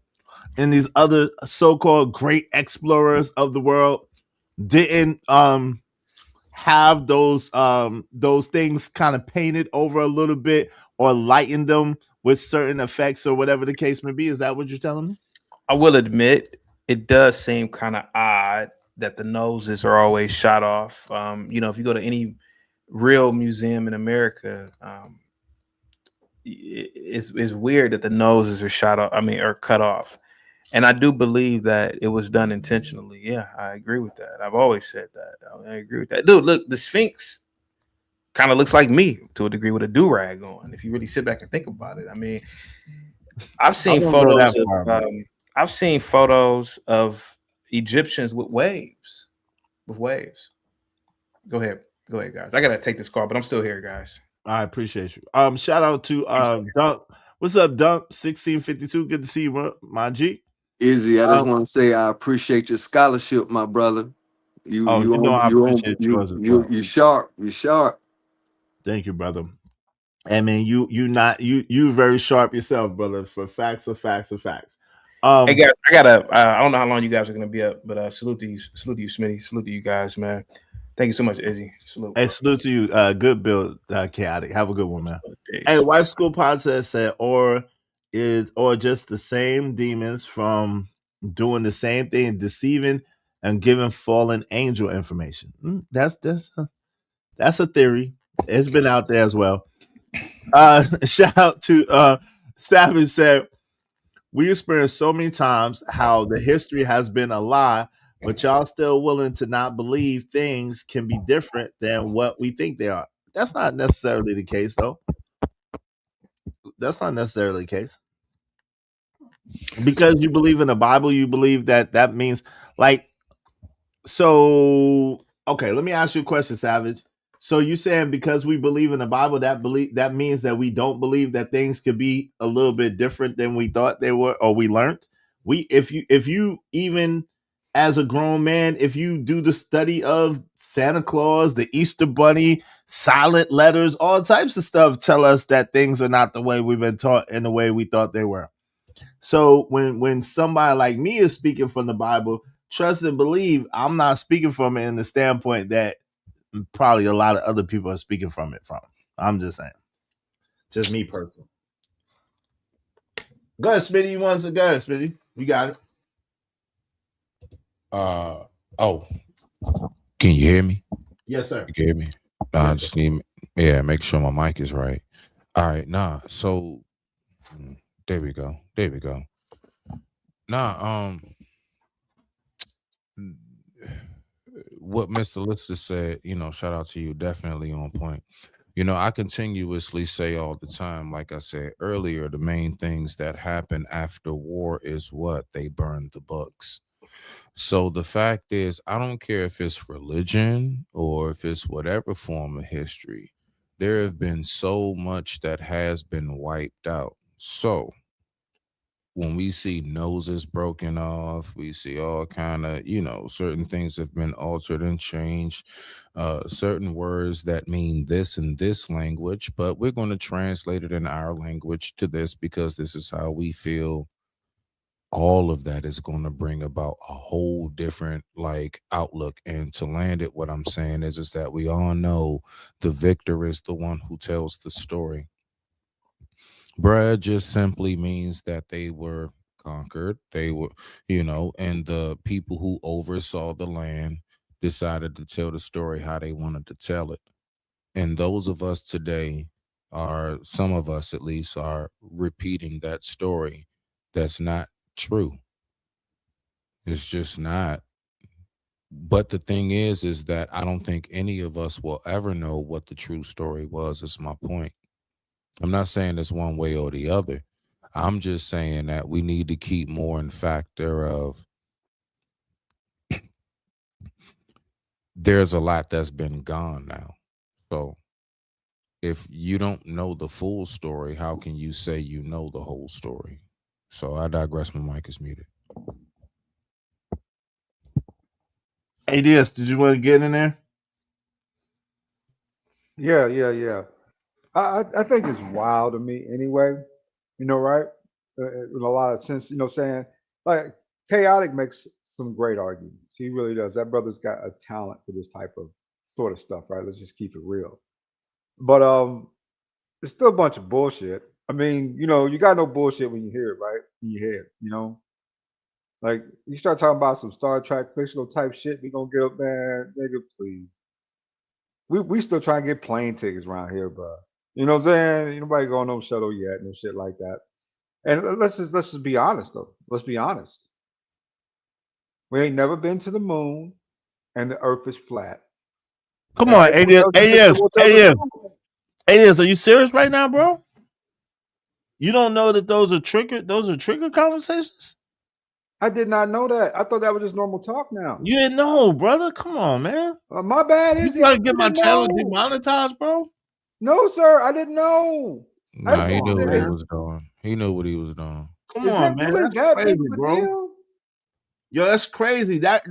and these other so-called great explorers of the world didn't have those things kind of painted over a little bit or lighten them with certain effects or whatever the case may be? Is that what you're telling me? I will admit it does seem kind of odd that the noses are always shot off. If you go to any real museum in America, it's weird that the noses are shot off. I mean, are cut off. And I do believe that it was done intentionally. Yeah, I agree with that. I've always said that. I agree with that. Dude, look, the Sphinx kind of looks like me to a degree with a do-rag on. If you really sit back and think about it. I mean, I've I seen won't go that photos far, of man. I've seen photos of Egyptians with waves. With waves. Go ahead. Go ahead, guys. I gotta take this call, but I'm still here, guys. I appreciate you. Shout out to I'm still here. Dunk. What's up, Dunk? 1652. Good to see you, bro. My G. Izzy, I just Um, want to say I appreciate your scholarship, my brother. You oh, you you know on I you on appreciate you yours as you well. you sharp. You sharp. Thank you, brother. I mean, you very sharp yourself, brother. For facts of facts of facts. Hey Um, guys, I gotta. I don't know how long you guys are gonna be up, but salute to you, Smitty, salute to you guys, man. Thank you so much, Izzy. Salute, Hey, bro. salute to you. Good build, chaotic. Have a good one, man. Hey, Peace. Wife School Podcast said, or just the same demons from doing the same thing, deceiving and giving fallen angel information. That's a theory. It's been out there as well. Shout out to Savage said, we experienced so many times how the history has been a lie, but y'all still willing to not believe things can be different than what we think they are. That's not necessarily the case, though. That's not necessarily the case. Because you believe in the Bible, you believe that means like so. Okay, let me ask you a question, Savage. So you saying because we believe in the Bible, that means that we don't believe that things could be a little bit different than we thought they were or we learned? We if you even as a grown man, if you do the study of Santa Claus, the Easter Bunny, silent letters, all types of stuff tell us that things are not the way we've been taught and the way we thought they were. So when somebody like me is speaking from the Bible, trust and believe I'm not speaking from it in the standpoint that probably a lot of other people are speaking from it from. I'm just saying. Just me personally. Go ahead, Smitty. You want to go ahead, Smitty. You got it. Oh, can you hear me? Yes, sir. You can hear me? I Yes, sir. just need, yeah, make sure my mic is right. All right, nah. So there we go. There we go. Nah, mm, what Mr. Lister said, shout out to you, definitely on point. I continuously say all the time, like I said earlier, the main things that happen after war is what? They burn the books. So the fact is, I don't care if it's religion or if it's whatever form of history, there have been so much that has been wiped out. So when we see noses broken off, we see all kind of, certain things have been altered and changed, certain words that mean this in this language, but we're going to translate it in our language to this because this is how we feel. All of that is going to bring about a whole different like outlook. And to land it, what I'm saying is that we all know the victor is the one who tells the story. Bread just simply means that they were conquered. They were, and the people who oversaw the land decided to tell the story how they wanted to tell it. And those of us today are, some of us at least, are repeating that story that's not true. It's just not. But the thing is that I don't think any of us will ever know what the true story was. Is my point. I'm not saying it's one way or the other. I'm just saying that we need to keep more in factor of there's a lot that's been gone now. So if you don't know the full story, how can you say you know the whole story? So I digress. My mic is muted. ADS, did you want to get in there? Yeah. I think it's wild to me anyway. Right? In a lot of sense, saying like chaotic makes some great arguments. He really does. That brother's got a talent for this type of sort of stuff, right? Let's just keep it real. But it's still a bunch of bullshit. I mean, you got no bullshit when you hear it, right? In your head. Like you start talking about some Star Trek fictional type shit, we gonna get up there, nigga, please. We still trying to get plane tickets around here, bro. You know what I'm saying? Ain't nobody going no shuttle yet, no shit like that. And let's just be honest though. Let's be honest. We ain't never been to the moon, and the Earth is flat. Come And on, maybe ADS, ADS, we'll tell the ADS, truth. ADS. Are you serious right now, bro? You don't know that those are trigger conversations? I did not know that. I thought that was just normal talk now. You didn't know, brother. Come on, man. My bad, You Izzy. trying to I get my didn't channel know. demonetized, bro? No, sir, I didn't know. I Nah, Come he think on, knew what he man. was doing. He knew what he was doing. Come is that on, man. really That's that big crazy, of a bro. deal? Yo, that's crazy. That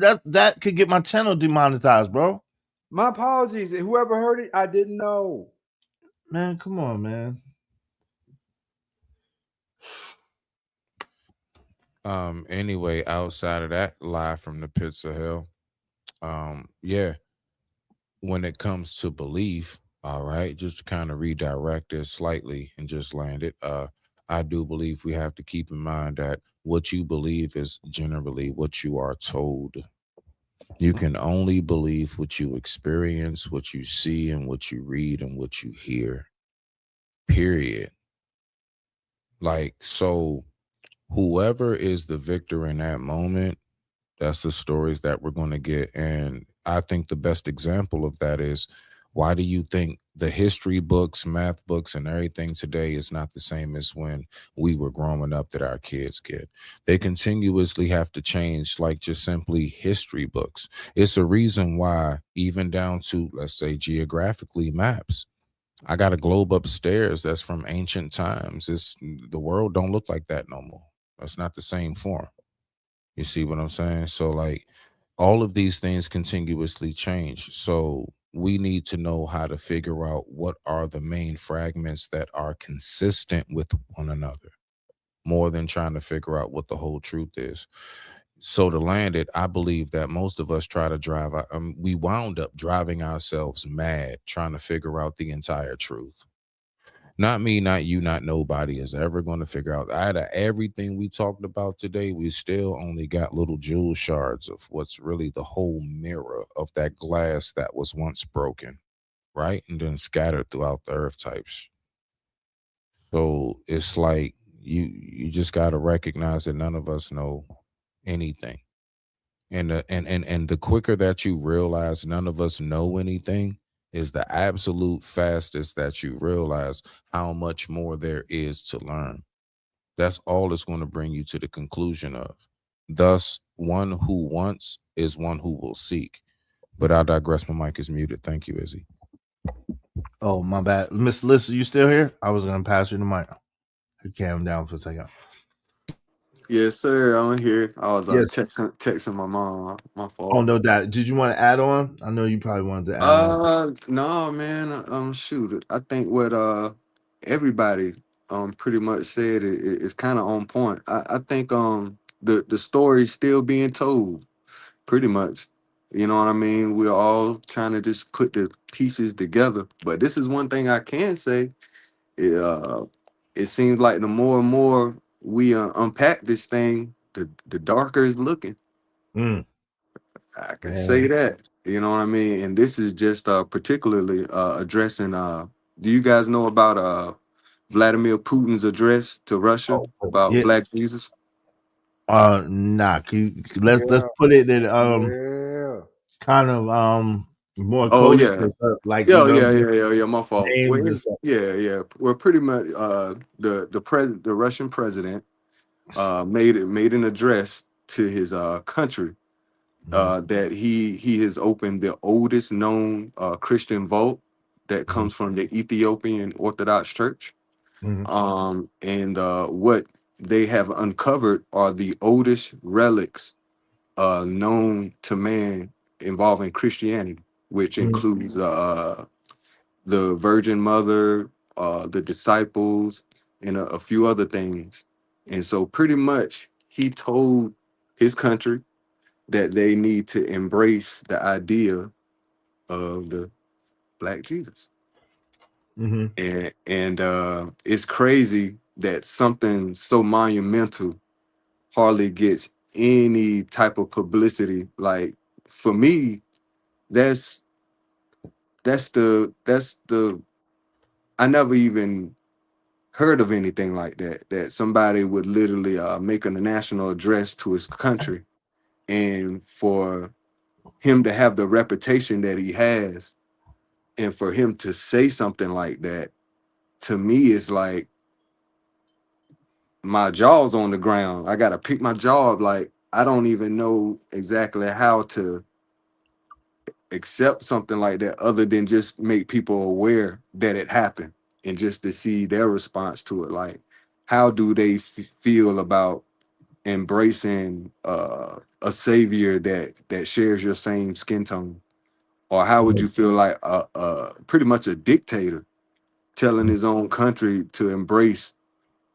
could get my channel demonetized, bro. My apologies. Whoever heard it, I didn't know. Man, come on, man. Anyway, outside of that, live from the pits of hell. Yeah, when it comes to belief, all right, just to kind of redirect it slightly and just land it. I do believe we have to keep in mind that what you believe is generally what you are told. You can only believe what you experience, what you see, and what you read and what you hear. Period. Like, so whoever is the victor in that moment, that's the stories that we're going to get. And I think the best example of that is, why do you think the history books, math books, and everything today is not the same as when we were growing up that our kids get? They continuously have to change, like just simply history books. It's a reason why, even down to, let's say, geographically maps. I got a globe upstairs that's from ancient times. It's the world don't look like that no more. That's not the same form. You see what I'm saying? So like all of these things continuously change. So we need to know how to figure out what are the main fragments that are consistent with one another, more than trying to figure out what the whole truth is. So to land it, I believe that most of us try to drive, we wound up driving ourselves mad trying to figure out the entire truth. Not me, not you, not nobody is ever going to figure out. Out of everything we talked about today, we still only got little jewel shards of what's really the whole mirror of that glass that was once broken, right? And then scattered throughout the earth types. So it's like you just got to recognize that none of us know anything. And the quicker that you realize none of us know anything is the absolute fastest that you realize how much more there is to learn. That's all it's going to bring you to the conclusion of. Thus, one who wants is one who will seek. But I digress. My mic is muted. Thank you, Izzy. Oh, my bad. Miss Lissa, you still here? I was gonna pass you the mic. Calm down for a second. Yes, sir. I'm here. I was Yes. texting my mom. My Oh, fault. no doubt. Did you want to add on? I know you probably wanted to add on. No, man. Shoot. I think what everybody pretty much said is kind of on point. I think the story's still being told, pretty much. You know what I mean? We're all trying to just put the pieces together. But this is one thing I can say. It, uh, it seems like the more and more we unpack this thing, the darker it's looking. Mm, I can say man. that. You know what I mean? And this is just particularly addressing do you guys know about Vladimir Putin's address to Russia Oh, about yeah. black Jesus? Nah. Let's Yeah, put it in yeah. kind of more Oh coded yeah. like Yeah, yeah, yeah, yeah, yeah. My fault. Well, names and stuff. yeah, yeah. Well, pretty much, the Russian president made an address to his country Mhm, that he has opened the oldest known Christian vault that mhm, comes from the Ethiopian Orthodox Church. mhm, And what they have uncovered are the oldest relics known to man involving Christianity, which mhm, includes the Virgin Mother, the disciples, and a few other things. And so, pretty much, he told his country that they need to embrace the idea of the Black Jesus. mhm, And it's crazy that something so monumental hardly gets any type of publicity. Like for me, that's that's the I never even heard of anything like that. That somebody would literally make a national address to his country, and for him to have the reputation that he has, and for him to say something like that, to me is like my jaw's on the ground. I gotta pick my jaw up. Like I don't even know exactly how to accept something like that other than just make people aware that it happened and just to see their response to it. Like how do they feel about embracing a savior that shares your same skin tone? Or how would you feel like pretty much a dictator telling mhm. his own country to embrace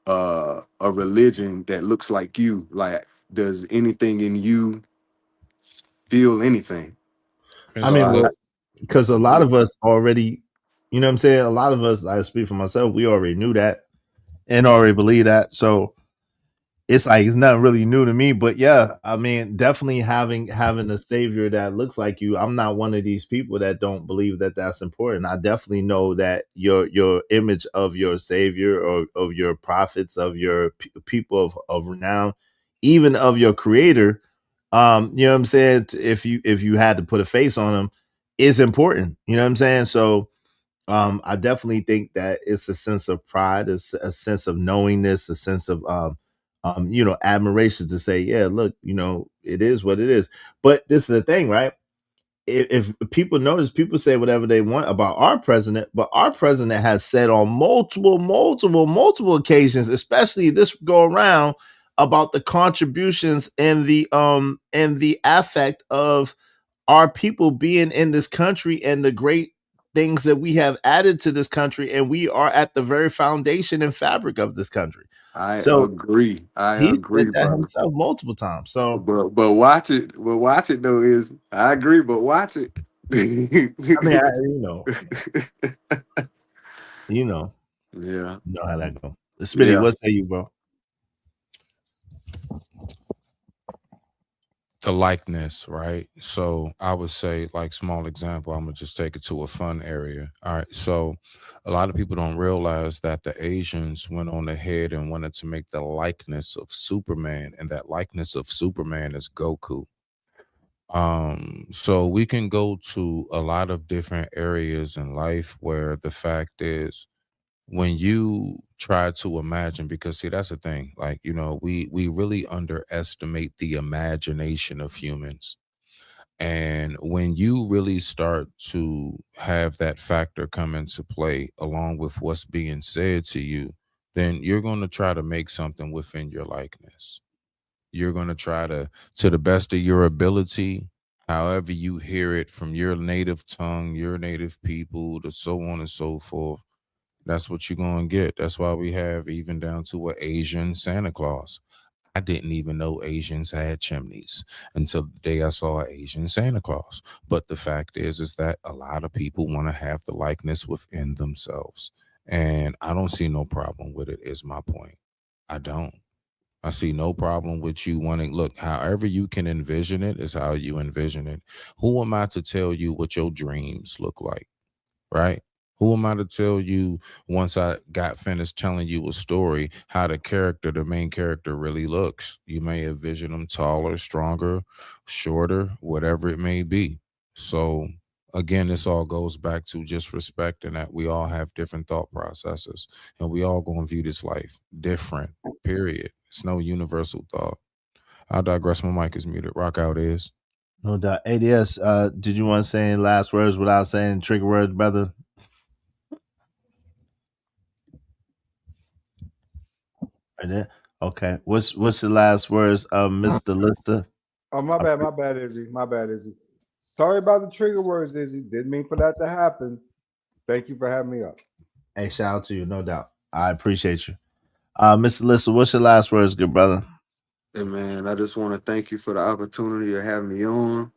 a religion that looks like you? Like, does anything in you feel anything? I So Mr. mean, I, well, Lip, because a lot yeah, of us already, you know what I'm saying? A lot of us, I speak for myself, we already knew that and already believe that. So it's like it's nothing really new to me. But yeah, I mean, definitely having a savior that looks like you. I'm not one of these people that don't believe that that's important. I definitely know that your image of your savior or of your prophets, of your people of renown, even of your creator, you know what I'm saying? If you had to put a face on them, is important. You know what I'm saying? So I definitely think that it's a sense of pride, it's a sense of knowingness, a sense of admiration to say, yeah, look, it is what it is. But this is the thing, right? If people notice, people say whatever they want about our president, but our president has said on multiple occasions, especially this go around, about the contributions and the affect of our people being in this country and the great things that we have added to this country, and we are at the very foundation and fabric of this country. I So agree. I he said agree, that brother. himself multiple times. So But watch it. But watch it though is I agree, but watch it. I mean, you know, Yeah, you know how that go. Smitty, yeah. what say you, bro? the likeness, right? So I would say, like, small example, I'm gonna just take it to a fun area. All right. So a lot of people don't realize that the Asians went on ahead and wanted to make the likeness of Superman, and that likeness of Superman is Goku. So we can go to a lot of different areas in life where the fact is when you try to imagine, because see that's the thing, like, we really underestimate the imagination of humans. And when you really start to have that factor come into play along with what's being said to you, then you're going to try to make something within your likeness. You're going to try to the best of your ability, however you hear it from your native tongue, your native people, to so on and so forth. That's what you're going to get. That's why we have even down to an Asian Santa Claus. I didn't even know Asians had chimneys until the day I saw an Asian Santa Claus. But the fact is that a lot of people want to have the likeness within themselves. And I don't see no problem with it, is my point. I don't. I see no problem with you wanting, look, however you can envision it is how you envision it. Who am I to tell you what your dreams look like? Right? Who am I to tell you once I got finished telling you a story how the main character really looks? You may envision them taller, stronger, shorter, whatever it may be. So again, this all goes back to just respecting that we all have different thought processes and we all gonna view this life different, period. It's no universal thought. I digress. My mic is muted. Rock out is. No doubt. ADS, did you want to say any last words without saying trigger words, brother? Right there. Okay. What's the last words of Mr. Lister? Oh, my bad, Izzy. My bad, Izzy. Sorry about the trigger words, Izzy. Didn't mean for that to happen. Thank you for having me up. Hey, shout out to you, no doubt. I appreciate you. Mr. Lister, what's your last words, good brother? Hey man, I just want to thank you for the opportunity of having me on.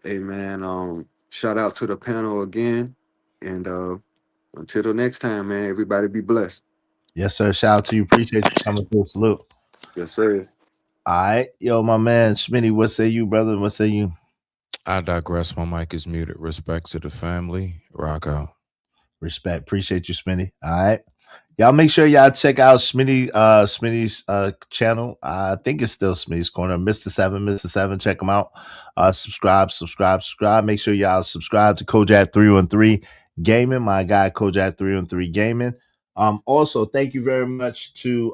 Hey man, shout out to the panel again. And until the next time, man, everybody be blessed. Yes, sir. Shout out to you. Appreciate you coming through. Salute. Yes, sir. All right. Yo, my man, Schmitty, what say you, brother? What say you? I digress. My mic is muted. Respect to the family. Rock out. Respect. Appreciate you, Smitty. All right. Y'all make sure y'all check out Smitty's channel. I think it's still Smitty's Corner. Mr. Seven. Check him out. Subscribe. Make sure y'all subscribe to Kojak 313 Gaming. My guy Kojak 313 Gaming. Also, thank you very much to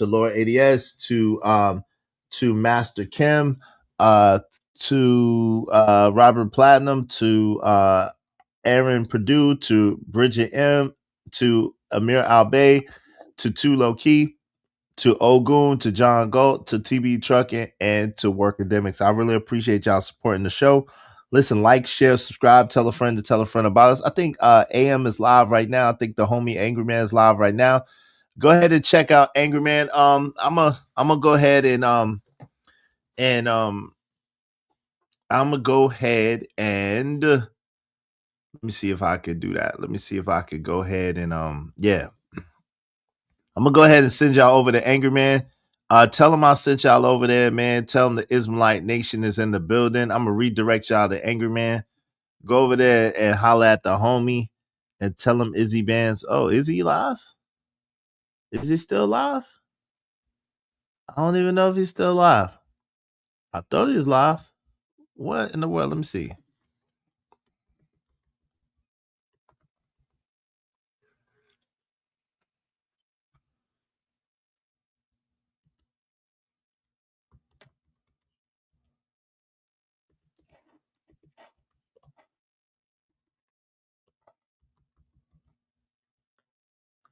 Laura ADS, to Master Kim, to Robert Platinum, to Aaron Purdue, to Bridget M, to Amir Albay, to Two Low Key, to Ogun, to John Galt, to TB Trucking, and to Workademics. I really appreciate y'all supporting the show. Listen, like, share, subscribe, tell a friend to tell a friend about us. I think AM is live right now. I think the homie Angry Man is live right now. Go ahead and check out Angry Man. I'm gonna go ahead and I'm gonna go ahead and let me see if I could do that. Let me see if I could go ahead and yeah. I'm gonna go ahead and send y'all over to Angry Man. Tell him I sent y'all over there, man. Tell him the Ismailite Nation is in the building. I'm gonna redirect y'all to Angry Man. Go over there and holler at the homie and tell him Izzy Bands. Oh, is he live? Is he still live? I don't even know if he's still live. I thought he was live. What in the world? Let me see.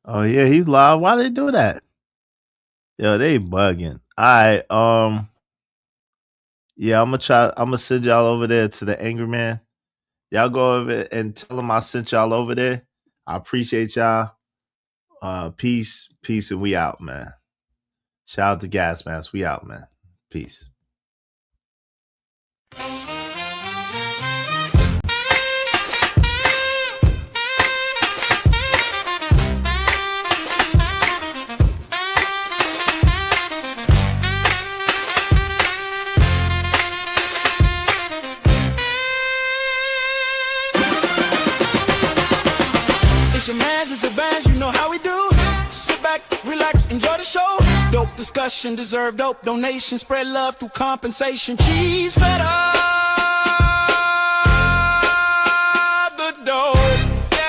Oh yeah, he's live. Why they do that? Yo, they bugging. All right. Yeah, I'm gonna send y'all over there to the Angry Man. Y'all go over and tell him I sent y'all over there. I appreciate y'all. Peace, and we out, man. Shout out to Gas Mask. We out, man. Peace. Enjoy the show. Dope discussion, deserve dope donation. Spread love through compensation. Cheese fed up the dough. Yeah.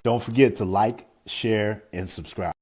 Don't forget to like, share, and subscribe.